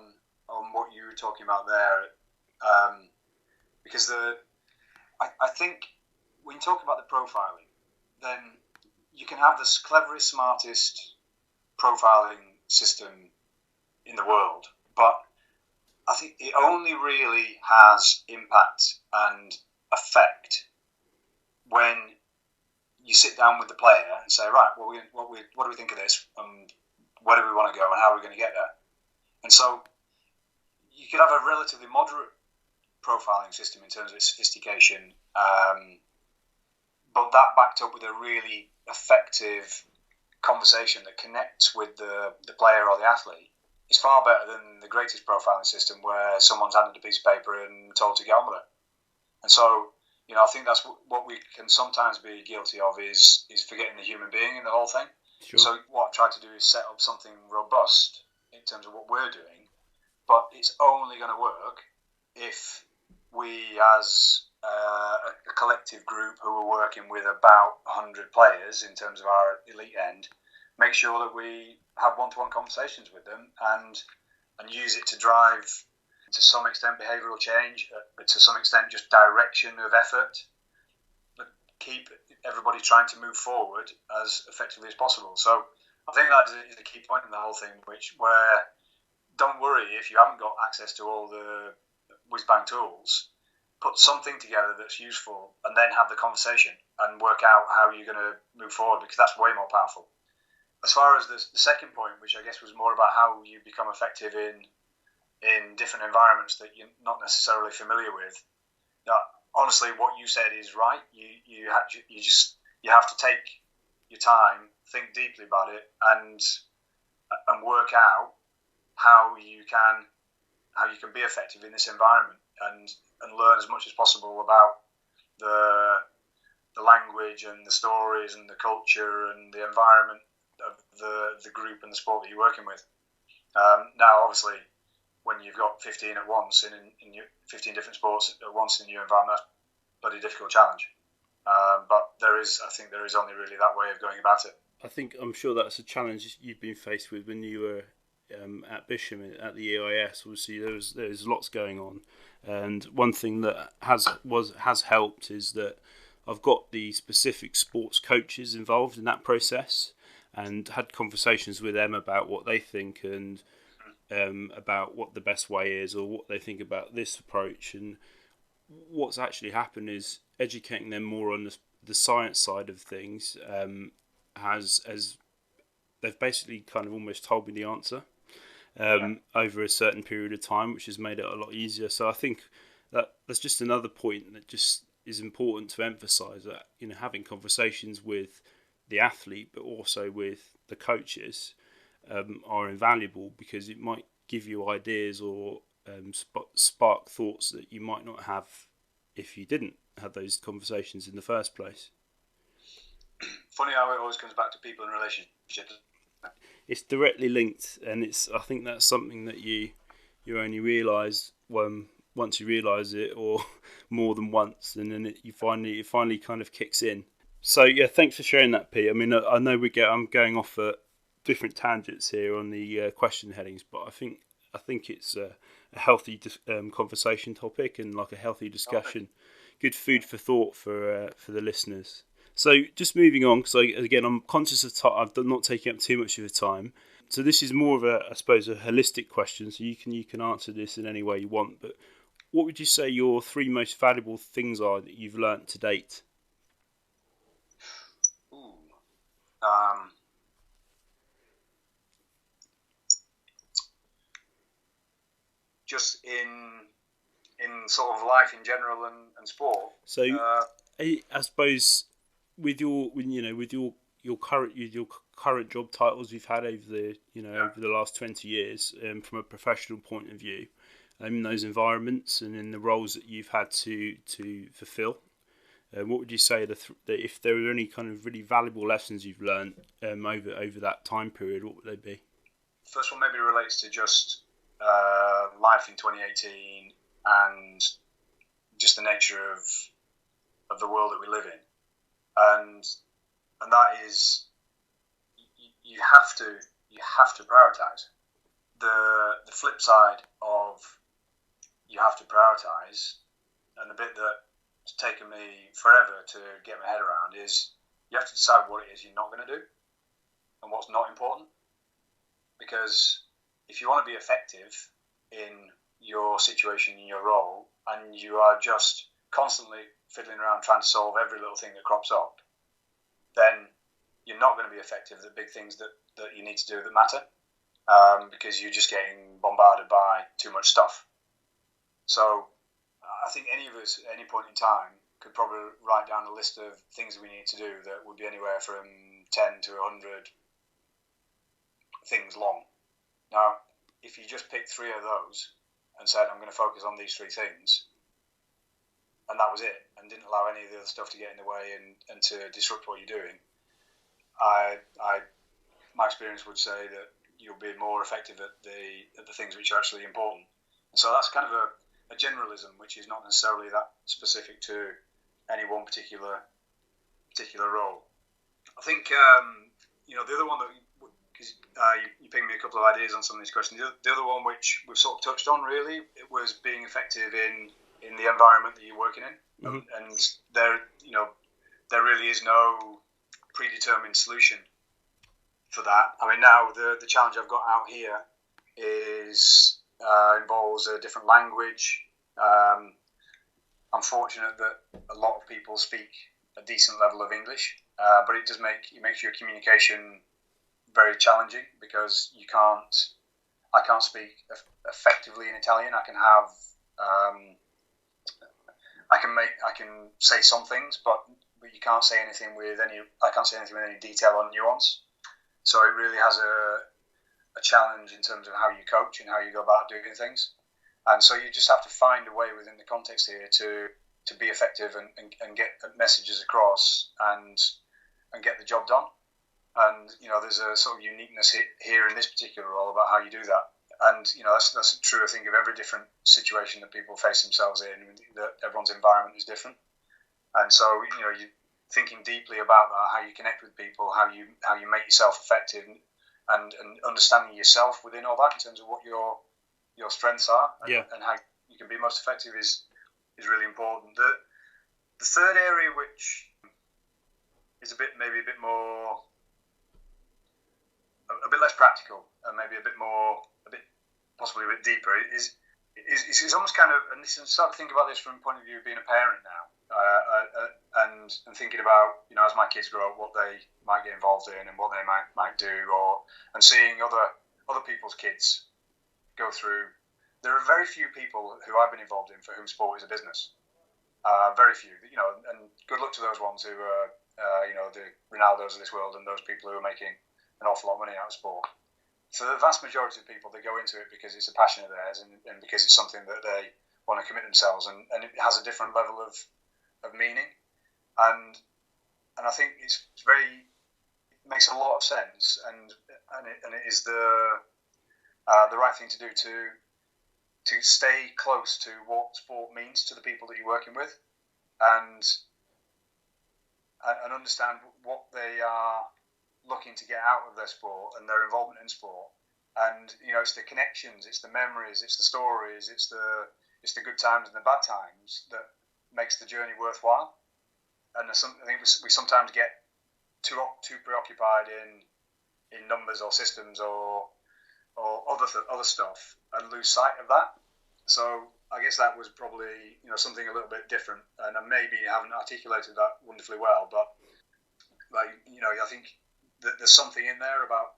S2: what you were talking about there, because I think when you talk about the profiling, then you can have the cleverest, smartest profiling system in the world, but I think it only really has impact and effect when you sit down with the player and say, right, what do we think of this, and where do we want to go, and how are we going to get there? And so you could have a relatively moderate profiling system in terms of its sophistication, but that backed up with a really effective conversation that connects with the player or the athlete is far better than the greatest profiling system where someone's handed a piece of paper and told to get on with it. And so, I think that's what we can sometimes be guilty of is forgetting the human being in the whole thing. Sure. So what I've tried to do is set up something robust in terms of what we're doing, but it's only going to work if we, as a collective group who are working with about 100 players in terms of our elite end, make sure that we have one-to-one conversations with them and use it to drive, to some extent, behavioural change, but to some extent just direction of effort, but keep everybody trying to move forward as effectively as possible. So I think that is a key point in the whole thing, where don't worry if you haven't got access to all the whiz-bang tools. Put something together that's useful and then have the conversation and work out how you're going to move forward, because that's way more powerful. As far as the second point, which I guess was more about how you become effective in different environments that you're not necessarily familiar with, honestly, what you said is right. You have to take your time, think deeply about it, and work out how you can be effective in this environment, and learn as much as possible about the language and the stories and the culture and the environment of the group and the sport that you're working with. Now, obviously, when you've got 15 at once in 15 different sports at once in your environment, that's a bloody difficult challenge. But I think there is only really that way of going about it.
S1: I'm sure that's a challenge you've been faced with when you were at Bisham at the EIS. Obviously, there's lots going on, and one thing that has helped is that I've got the specific sports coaches involved in that process, and had conversations with them about what they think and about what the best way is, or what they think about this approach. And what's actually happened is educating them more on the science side of things. As they've basically kind of almost told me the answer over a certain period of time, which has made it a lot easier. So I think that's just another point that just is important to emphasise, that having conversations with the athlete but also with the coaches are invaluable, because it might give you ideas or spark thoughts that you might not have if you didn't have those conversations in the first place.
S2: Funny how it always comes back to people and relationships.
S1: It's directly linked, and I think that's something that you only realise once you realise it, or more than once, and then it finally kind of kicks in. So yeah, thanks for sharing that, Pete. I mean, I know I'm going off at different tangents here on the question headings, but I think it's a healthy conversation topic, and like a healthy discussion, good food for thought for the listeners. So just moving on, because again, I'm conscious of time. I'm not taking up too much of your time. So this is more of a holistic question. So you can answer this in any way you want. But what would you say your 3 most valuable things are that you've learnt to date?
S2: Just in sort of life in general and sport.
S1: So I suppose with your current job titles you've had over the last 20 years, from a professional point of view, in those environments and in the roles that you've had to fulfill, What would you say that if there were any kind of really valuable lessons you've learned over that time period, what would they be?
S2: First one maybe relates to just life in 2018 and just the nature of the world that we live in, and that is you have to prioritize. The flip side of you have to prioritize, and the bit that's taken me forever to get my head around, is you have to decide what it is you're not going to do and what's not important. Because if you want to be effective in your situation, in your role, and you are just constantly fiddling around trying to solve every little thing that crops up, then you're not going to be effective at the big things that you need to do that matter, because you're just getting bombarded by too much stuff. So I think any of us at any point in time could probably write down a list of things we need to do that would be anywhere from 10 to 100 things long. Now, if you just picked 3 of those and said, I'm going to focus on these 3 things, and that was it, and didn't allow any of the other stuff to get in the way and to disrupt what you're doing, my experience would say that you'll be more effective at the things which are actually important. And so that's kind of a generalism, which is not necessarily that specific to any one particular role. I think the other one that, because you pinged me a couple of ideas on some of these questions. The other one, which we've sort of touched on, really, it was being effective in the environment that you're working in, mm-hmm. and there really is no predetermined solution for that. I mean, now the challenge I've got out here is involves a different language. I'm fortunate that a lot of people speak a decent level of English, but it makes your communication very challenging, because I can't speak effectively in Italian. I can say some things, but you can't say anything with any detail or nuance. So it really has a challenge in terms of how you coach and how you go about doing things. And so you just have to find a way within the context here to be effective and get messages across and get the job done. And there's a sort of uniqueness here in this particular role about how you do that. And that's true, I think, of every different situation that people face themselves in. That everyone's environment is different, and so you're thinking deeply about that, how you connect with people, how you make yourself effective, and understanding yourself within all that in terms of what your strengths are, and how you can be most effective is really important. The third area, which is maybe a bit more. A bit less practical, and maybe possibly a bit deeper, is almost kind of, and this is start to think about this from the point of view of being a parent now, and thinking about as my kids grow up, what they might get involved in and what they might do, and seeing other people's kids go through. There are very few people who I've been involved in for whom sport is a business. Very few, and good luck to those ones who are, the Ronaldos of this world and those people who are making an awful lot of money out of sport. For the vast majority of people, they go into it because it's a passion of theirs and because it's something that they want to commit themselves, and it has a different level of meaning. And I think it makes a lot of sense, and it is the right thing to do to stay close to what sport means to the people that you're working with, and understand what they are looking to get out of their sport and their involvement in sport. And it's the connections, it's the memories, it's the stories, it's the good times and the bad times that makes the journey worthwhile. And I think we sometimes get too preoccupied in numbers or systems or other stuff and lose sight of that. So I guess that was probably something a little bit different, and I maybe haven't articulated that wonderfully well, but I think there's something in there about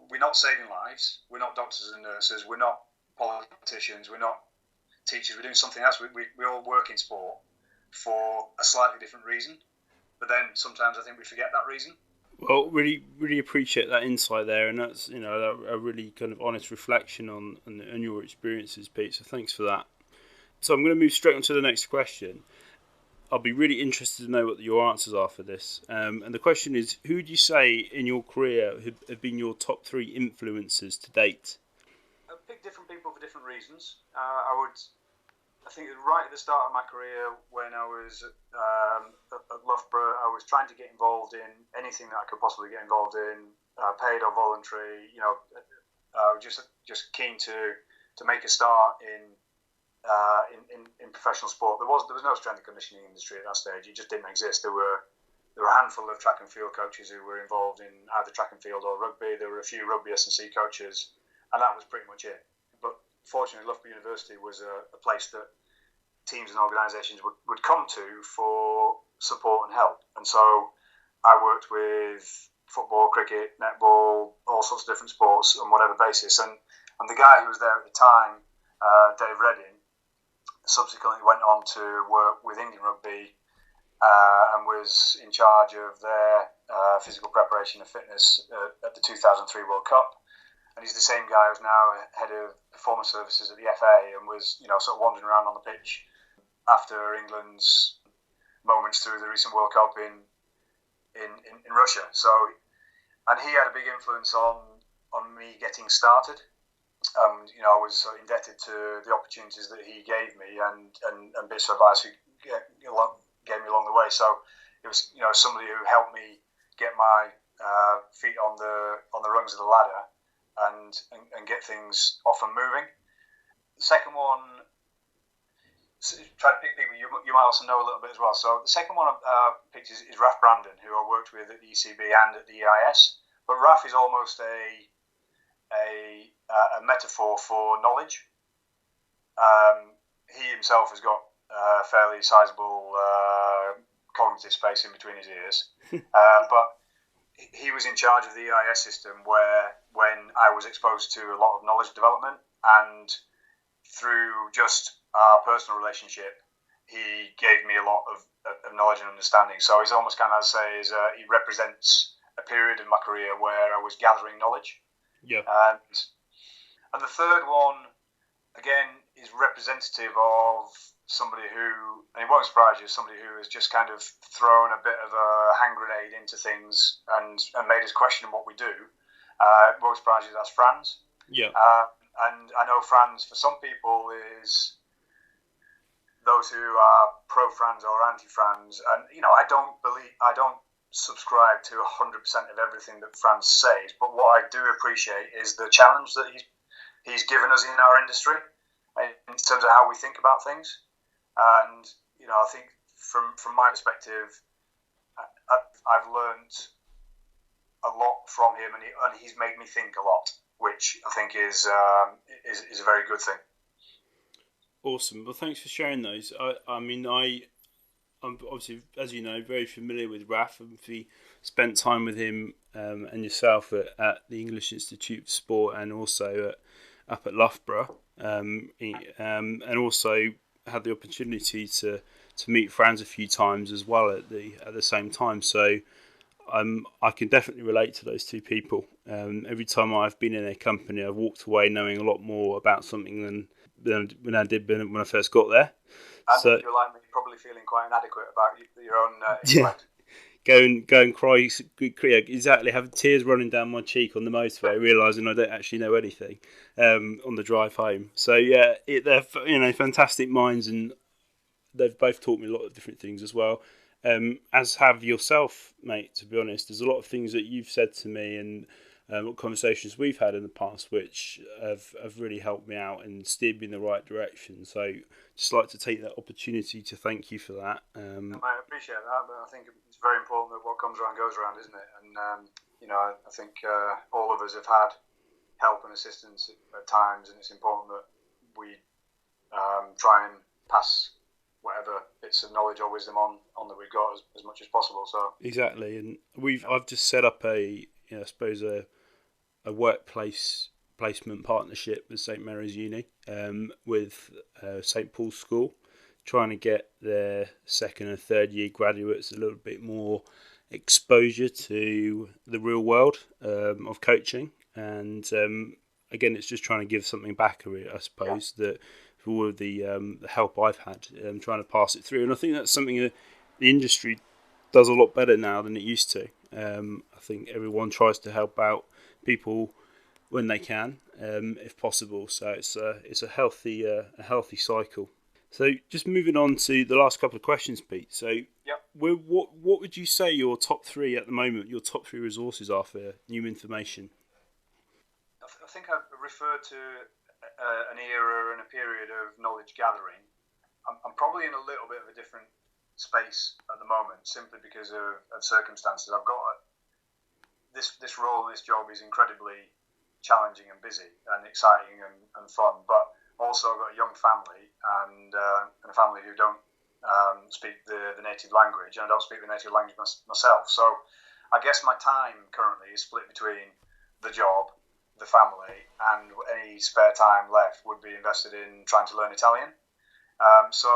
S2: we're not saving lives, we're not doctors and nurses, we're not politicians, we're not teachers, we're doing something else. We all work in sport for a slightly different reason, but then sometimes I think we forget that reason.
S1: Well, really, really appreciate that insight there, and that's a really kind of honest reflection on your experiences, Pete. So thanks for that. So I'm going to move straight on to the next question. I'll be really interested to know what your answers are for this. And the question is, who would you say in your career have been your top 3 influences to date?
S2: I pick different people for different reasons. I think right at the start of my career, when I was at Loughborough, I was trying to get involved in anything that I could possibly get involved in, paid or voluntary. Just keen to make a start in professional sport. There was no strength and conditioning industry at that stage. It just didn't exist. There were a handful of track and field coaches who were involved in either track and field or rugby. There were a few rugby S&C coaches, and that was pretty much it. But fortunately, Loughborough University was a place that teams and organisations would come to for support and help. And so I worked with football, cricket, netball, all sorts of different sports on whatever basis. And the guy who was there at the time, Dave Redding, subsequently went on to work with England Rugby and was in charge of their physical preparation and fitness at the 2003 World Cup. And he's the same guy who's now head of performance services at the FA and was, sort of wandering around on the pitch after England's moments through the recent World Cup in Russia. So, and he had a big influence on me getting started. I was indebted to the opportunities that he gave me and bits of advice he gave me along the way. So it was somebody who helped me get my feet on the rungs of the ladder and get things off and moving. The second one, try to pick people you might also know a little bit as well. So the second one I picked is Raf Brandon, who I worked with at the ECB and at the EIS. But Raf is almost a metaphor for knowledge. He himself has got a fairly sizable cognitive space in between his ears, but he was in charge of the EIS system when I was exposed to a lot of knowledge development, and through just our personal relationship, he gave me a lot of knowledge and understanding. So he's almost kind of, he represents a period in my career where I was gathering knowledge.
S1: Yeah.
S2: And the third one, again, is representative of somebody who, and it won't surprise you, somebody who has just kind of thrown a bit of a hand grenade into things and made us question what we do. It won't surprise you, that's Franz.
S1: Yeah.
S2: And I know Franz, for some people, is those who are pro-Franz or anti-Franz. And, I don't subscribe to 100% of everything that Franz says, but what I do appreciate is the challenge that he's given us in our industry in terms of how we think about things. And I think from my perspective, I've learned a lot from him, and he's made me think a lot, which I think is a very good thing.
S1: Awesome. Well, thanks for sharing those. I'm obviously, as you know, very familiar with Raf, and we spent time with him and yourself at the English Institute of Sport, and also up at Loughborough, and also had the opportunity to meet Franz a few times as well at the same time. So I can definitely relate to those two people. Every time I've been in their company, I've walked away knowing a lot more about something than when I did when I first got there.
S2: And so, you're like me, you're probably feeling quite inadequate about your own intellect.
S1: Go and cry, exactly, have tears running down my cheek on the motorway, realising I don't actually know anything on the drive home. So yeah, they're fantastic minds, and they've both taught me a lot of different things as well. As have yourself, mate, to be honest. There's a lot of things that you've said to me and conversations we've had in the past which have really helped me out and steered me in the right direction. So just like to take that opportunity to thank you for that.
S2: I appreciate that, but I think it's very important that what comes around goes around, isn't it? And I think all of us have had help and assistance at times, and it's important that we try and pass whatever bits of knowledge or wisdom on that we've got as much as possible. So
S1: exactly, and I've just set up a workplace placement partnership with St Mary's Uni with St Paul's School, trying to get their second and third year graduates a little bit more exposure to the real world of coaching, and again, it's just trying to give something back, I suppose, that for all of the help I've had trying to pass it through. And I think that's something that the industry does a lot better now than it used to. I think everyone tries to help out people when they can, if possible. So it's a healthy cycle. So just moving on to the last couple of questions, Pete. So
S2: Yep.
S1: what would you say your top three at the moment, your top three resources are for new information?
S2: I think I've referred to an era and a period of knowledge gathering. I'm probably in a little bit of a different space at the moment, simply because of circumstances. I've got this role, this job is incredibly challenging and busy and exciting and fun, but also I've got a young family and a family who don't speak the native language, and I don't speak the native language myself. So I guess my time currently is split between the job, the family, and any spare time left would be invested in trying to learn Italian. So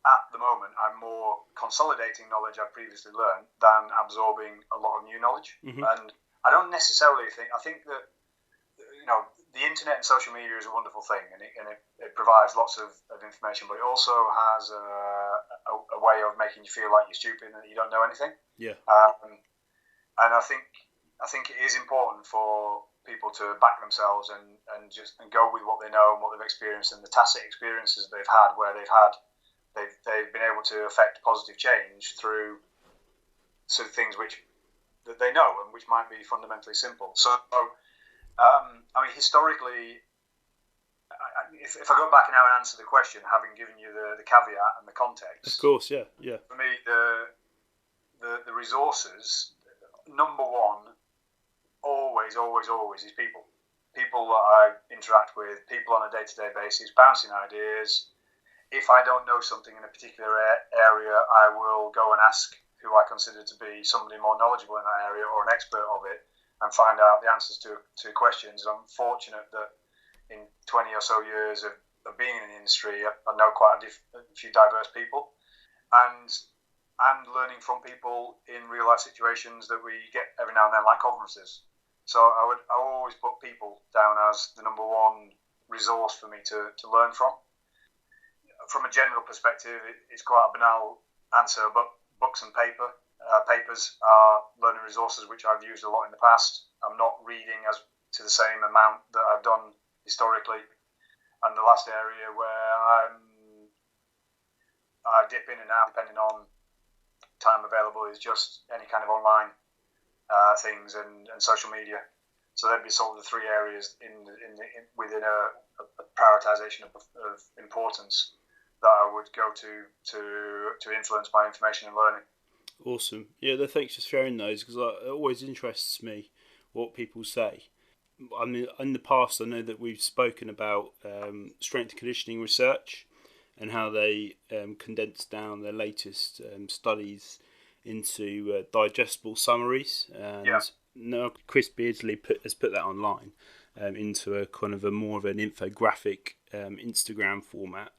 S2: at the moment, I'm more consolidating knowledge I've previously learned than absorbing a lot of new knowledge. Mm-hmm. And I don't necessarily I think that, the internet and social media is a wonderful thing, and it provides lots of information, but it also has a way of making you feel like you're stupid and that you don't know anything.
S1: Yeah.
S2: And I think it is important for people to back themselves and go with what they know and what they've experienced, and the tacit experiences they've had where they've been able to affect positive change through sort of things that they know and which might be fundamentally simple. So historically, if I go back now and answer the question, having given you the caveat and the context,
S1: of course, yeah.
S2: For me, the resources, number one, always is people. People that I interact with, people on a day-to-day basis, bouncing ideas. If I don't know something in a particular area, I will go and ask who I consider to be somebody more knowledgeable in that area or an expert of it, and find out the answers to questions. I'm fortunate that in 20 or so years of being in the industry, I know quite a few diverse people, and learning from people in real life situations that we get every now and then, like conferences. So I always put people down as the number one resource for me to learn from. From a general perspective, it's quite a banal answer, but books and papers are learning resources which I've used a lot in the past. I'm not reading as to the same amount that I've done historically. And the last area where I dip in and out depending on time available is just any kind of online things and social media. So that'd be sort of the three areas within a prioritization of importance that I would go to influence my information and learning.
S1: Awesome. Yeah, thanks for sharing those, because it always interests me what people say. I mean, in the past, I know that we've spoken about strength and conditioning research and how they condensed down their latest studies into digestible summaries. And now Chris Beardsley has put that online into a kind of a more of an infographic Instagram format.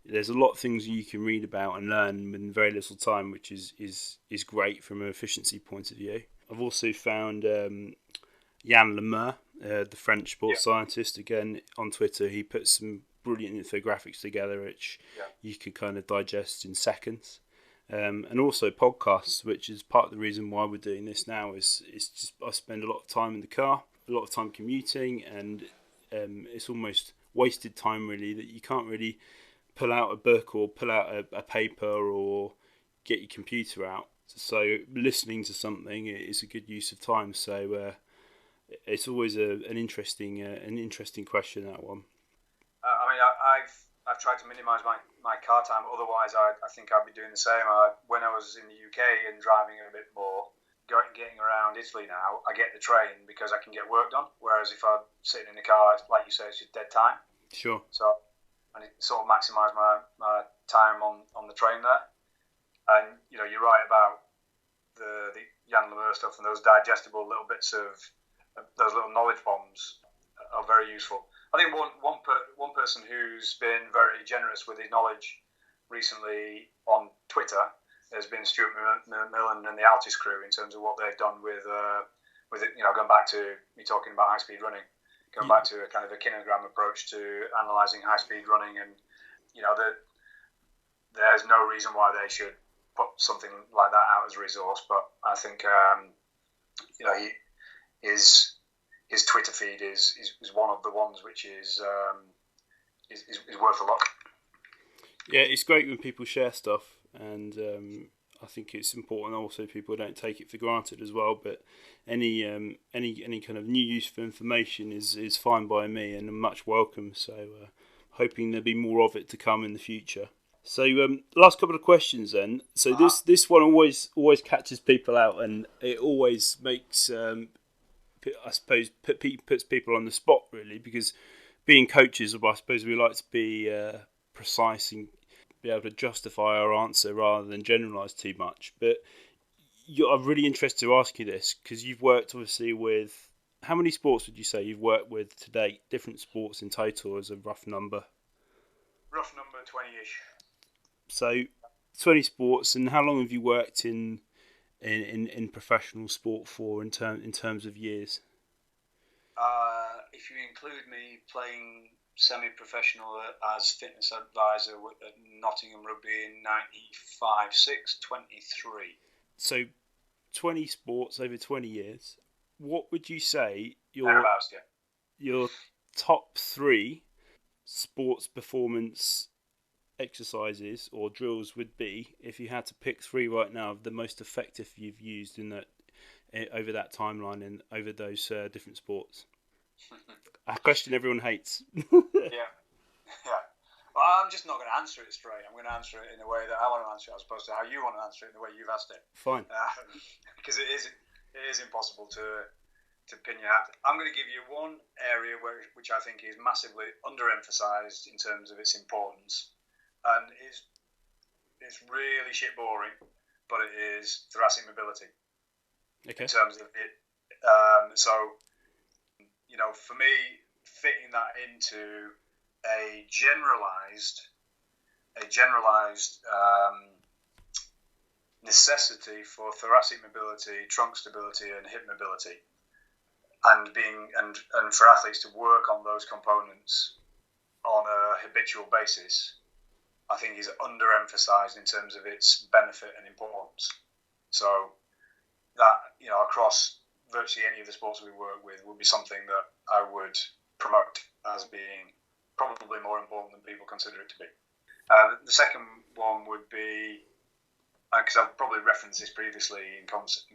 S1: There's a lot of things you can read about and learn in very little time, which is great from an efficiency point of view. I've also found Yann Lemeur, the French sports scientist, again on Twitter. He puts some brilliant infographics together, which you could kind of digest in seconds. And also podcasts, which is part of the reason why we're doing this now. Is just I spend a lot of time in the car, a lot of time commuting, and it's almost wasted time really that you can't really pull out a book or pull out a paper or get your computer out. So listening to something is a good use of time. So it's always an interesting question, that one.
S2: I've tried to minimise my car time. Otherwise, I think I'd be doing the same. When I was in the UK and driving a bit more, getting around Italy now, I get the train because I can get work done. Whereas if I'm sitting in the car, like you say, it's just dead time.
S1: Sure.
S2: So I need to sort of maximise my time on the train there. And you're right about the Yann Lemeur stuff, and those digestible little bits of those little knowledge bombs are very useful. I think one person who's been very generous with his knowledge recently on Twitter has been Stuart Millen and the Altis crew in terms of what they've done with it. Going back to me talking about high speed running, going back to a kind of a kilogram approach to analysing high-speed running, and there's no reason why they should put something like that out as a resource. But I think his Twitter feed is one of the ones which is worth a look.
S1: Yeah, it's great when people share stuff, and I think it's important also people don't take it for granted as well. But any kind of new use for information is fine by me and much welcome. So hoping there'll be more of it to come in the future. So last couple of questions then. So this one always catches people out, and it always makes I suppose puts people on the spot really, because being coaches, I suppose we like to be precise and be able to justify our answer rather than generalise too much. But I'm really interested to ask you this because you've worked obviously with, how many sports would you say you've worked with to date? Different sports in total as a rough number.
S2: Rough number, 20-ish.
S1: So 20 sports, and how long have you worked in professional sport for in terms of years?
S2: If you include me playing semi-professional as fitness advisor at Nottingham Rugby in 95-6, 23.
S1: So 20 sports over 20 years. What would you say your top 3 sports performance exercises or drills would be if you had to pick 3 right now of the most effective you've used in that over that timeline and over those different sports? A question everyone hates.
S2: Yeah. Well, I'm just not going to answer it straight. I'm going to answer it in a way that I want to answer it, as opposed to how you want to answer it in the way you've asked it.
S1: Fine.
S2: Because it is impossible to pin your hat. I'm going to give you one area which I think is massively underemphasised in terms of its importance, and it's really shit boring, but it is thoracic mobility.
S1: Okay.
S2: In terms of it, for me, fitting that into a generalised necessity for thoracic mobility, trunk stability, and hip mobility, and for athletes to work on those components on a habitual basis, I think is underemphasised in terms of its benefit and importance. So that, across virtually any of the sports we work with would be something that I would promote as being probably more important than people consider it to be. The second one would be, because I've probably referenced this previously in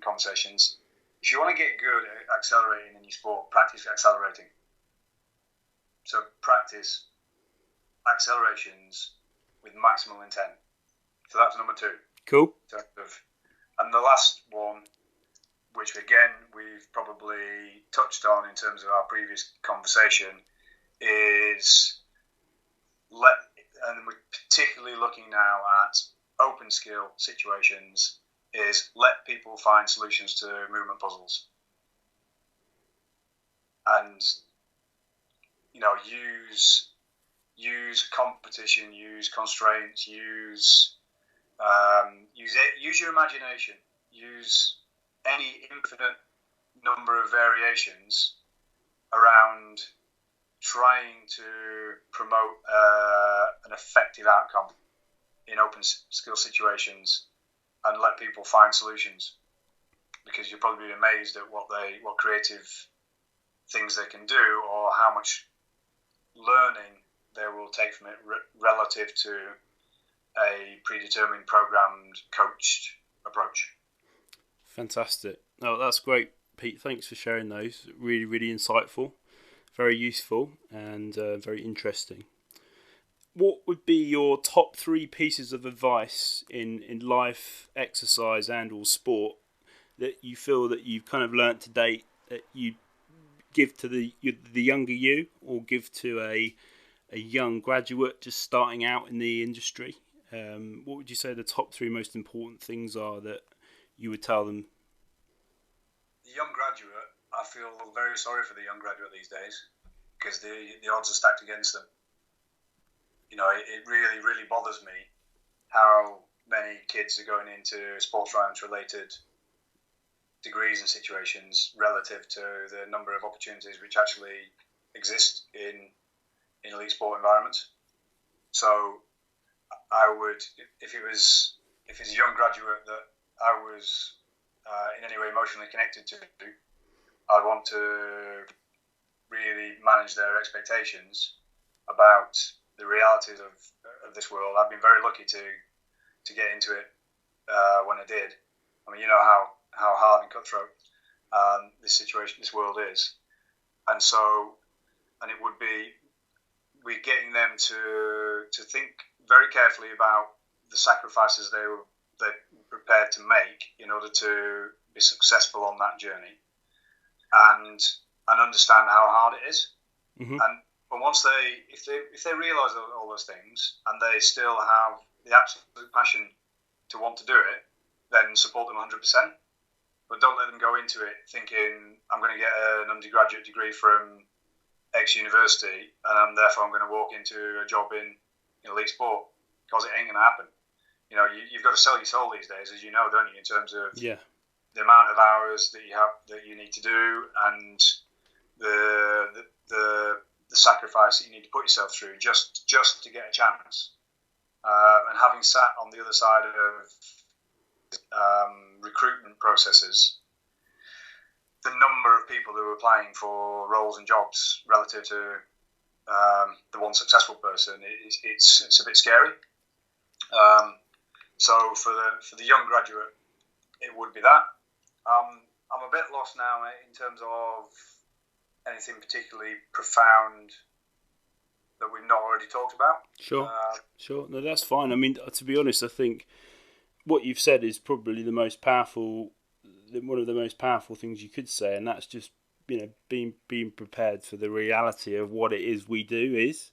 S2: conversations, if you want to get good at accelerating in your sport, practice accelerating. So practice accelerations with maximal intent. So that's number 2.
S1: Cool.
S2: And the last one, which again we've probably touched on in terms of our previous conversation, is and we're particularly looking now at open skill situations, is let people find solutions to movement puzzles. And use competition, use constraints, use your imagination, use any infinite number of variations around trying to promote an effective outcome in open skill situations, and let people find solutions, because you'll probably be amazed at what creative things they can do, or how much learning they will take from it relative to a predetermined, programmed, coached approach.
S1: Fantastic. Oh, that's great, Pete. Thanks for sharing those. Really, really insightful, very useful, and very interesting. What would be your top 3 pieces of advice in life, exercise, and or sport that you feel that you've kind of learnt to date that you give to the younger you, or give to a young graduate just starting out in the industry? What would you say the top 3 most important things are that you would tell them?
S2: The young graduate, I feel very sorry for the young graduate these days, because the odds are stacked against them. It really, really bothers me how many kids are going into sports science related degrees and situations relative to the number of opportunities which actually exist in elite sport environments. So I would, if it's a young graduate that I was in any way emotionally connected to, I'd want to really manage their expectations about the realities of this world. I've been very lucky to get into it when I did. I mean, you know how hard and cutthroat this world is, and it would be we're getting them to think very carefully about the sacrifices they're prepared to make in order to be successful on that journey, and understand how hard it is.
S1: Mm-hmm.
S2: But once if they realise all those things and they still have the absolute passion to want to do it, then support them 100%. But don't let them go into it thinking I'm going to get an undergraduate degree from X university and therefore I'm going to walk into a job in elite sport, because it ain't going to happen. You know, you've got to sell your soul these days, as you know, don't you? In terms of the amount of hours that you need to do and the sacrifice that you need to put yourself through just to get a chance. And having sat on the other side of recruitment processes, the number of people who are applying for roles and jobs relative to the one successful person, it's a bit scary. So for the young graduate, it would be that. I'm a bit lost now in terms of anything particularly profound that we've not already talked about.
S1: Sure. No, that's fine. I mean, to be honest, I think what you've said is probably one of the most powerful things you could say, and that's just, you know, being prepared for the reality of what it is we do is,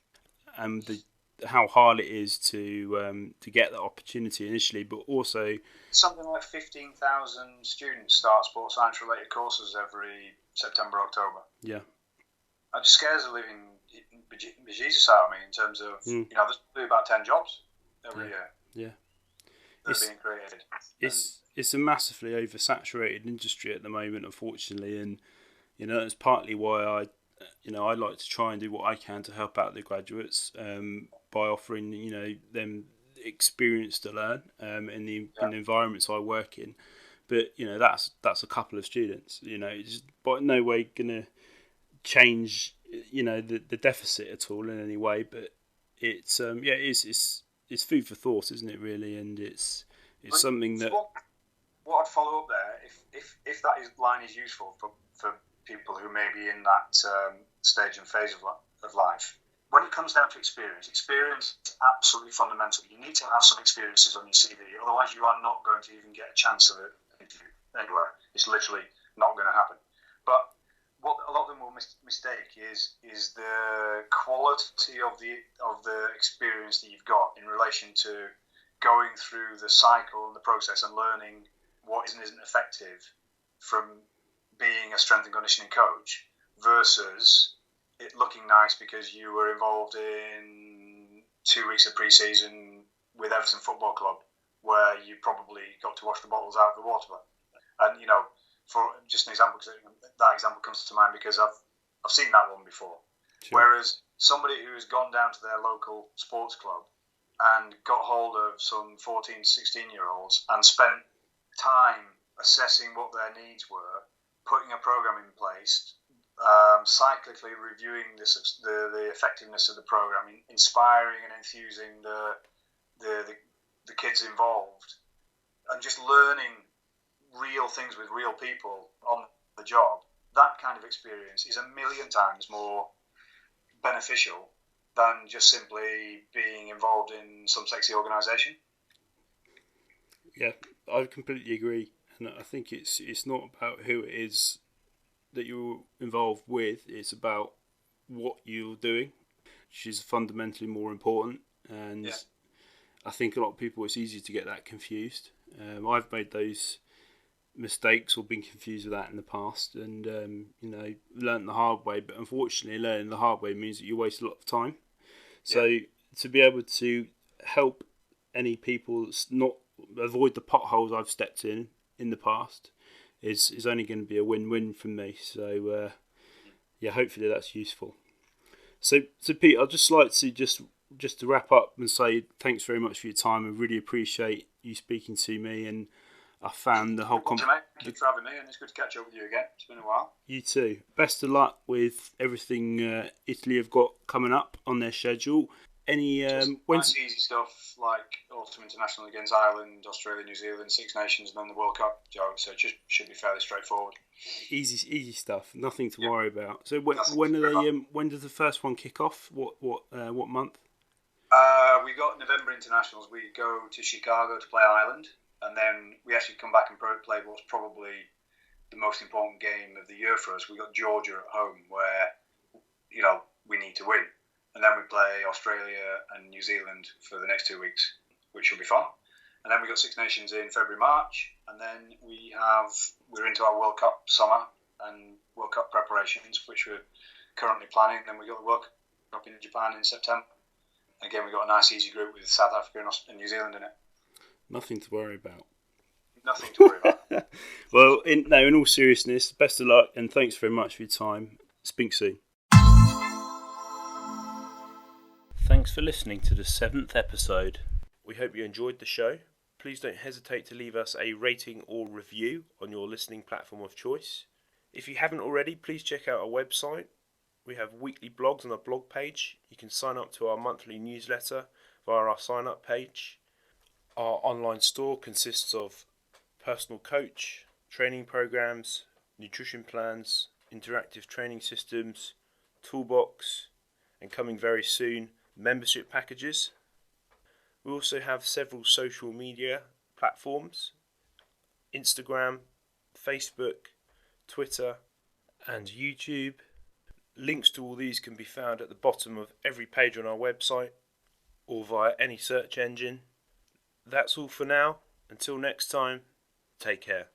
S1: and how hard it is to get that opportunity initially, but also
S2: something like 15,000 students start sports science related courses every September, October.
S1: Yeah,
S2: it just scares the living bejesus out of me in terms of you know, there's probably about 10 jobs every year.
S1: Yeah,
S2: that are being created.
S1: It's a massively oversaturated industry at the moment, unfortunately, and you know, that's partly why I like to try and do what I can to help out the graduates by offering, you know, them experience to learn in the environments I work in. But you know, that's a couple of students. You know, it's by no way gonna change, you know, the deficit at all in any way. But it's it's food for thought, isn't it? Really, and it's something that.
S2: What I'd follow up there, if that line is useful for people who may be in that stage and phase of life, when it comes down to experience is absolutely fundamental. You need to have some experiences on your CV, otherwise you are not going to even get a chance of an interview anywhere. It's literally not going to happen. But what a lot of them will mistake is the quality of the experience that you've got in relation to going through the cycle and the process and learning what isn't effective from being a strength and conditioning coach versus it looking nice because you were involved in 2 weeks of pre-season with Everton Football Club, where you probably got to wash the bottles out of the water. And you know, for just an example, that example comes to mind because I've seen that one before. Sure. Whereas somebody who's gone down to their local sports club and got hold of some 14 to 16-year-olds and spent time assessing what their needs were, putting a program in place, cyclically reviewing the effectiveness of the program, inspiring and enthusing the kids involved, and just learning real things with real people on the job. That kind of experience is a million times more beneficial than just simply being involved in some sexy organisation.
S1: Yeah, I completely agree, and I think it's not about who it is that you're involved with, it's about what you're doing, which is fundamentally more important. And I think a lot of people, it's easy to get that confused. I've made those mistakes or been confused with that in the past, and you know, learned the hard way. But unfortunately, learning the hard way means that you waste a lot of time. So to be able to help any people not avoid the potholes I've stepped in the past is only going to be a win-win for me. So hopefully that's useful. So Pete, I'd just like to just to wrap up and say thanks very much for your time. I really appreciate you speaking to me, and I found the whole
S2: Thanks for having me, and it's good to catch up with you again. It's been a while.
S1: You too. Best of luck with everything Italy have got coming up on their schedule. Any
S2: nice easy stuff like Autumn International against Ireland, Australia, New Zealand, Six Nations, and then the World Cup. So it just should be fairly straightforward.
S1: Easy stuff. Nothing to worry about. So when are they? When does the first one kick off? What month?
S2: We got November internationals. We go to Chicago to play Ireland, and then we actually come back and play what's probably the most important game of the year for us. We got Georgia at home, where we need to win. And then we play Australia and New Zealand for the next 2 weeks, which will be fun. And then we got Six Nations in February, March, and then we're into our World Cup summer and World Cup preparations, which we're currently planning. Then we got the World Cup in Japan in September. Again, we got a nice easy group with South Africa and New Zealand in it.
S1: Nothing to worry about.
S2: Nothing to worry about.
S1: Well, in all seriousness, best of luck and thanks very much for your time. Speak soon. Thanks for listening to the 7th episode. We hope you enjoyed the show. Please don't hesitate to leave us a rating or review on your listening platform of choice. If you haven't already, please check out our website. We have weekly blogs on our blog page. You can sign up to our monthly newsletter via our sign up page. Our online store consists of personal coach, training programs, nutrition plans, interactive training systems, toolbox, and coming very soon, membership packages. We also have several social media platforms: Instagram, Facebook, Twitter, and YouTube. Links to all these can be found at the bottom of every page on our website or via any search engine. That's all for now. Until next time, take care.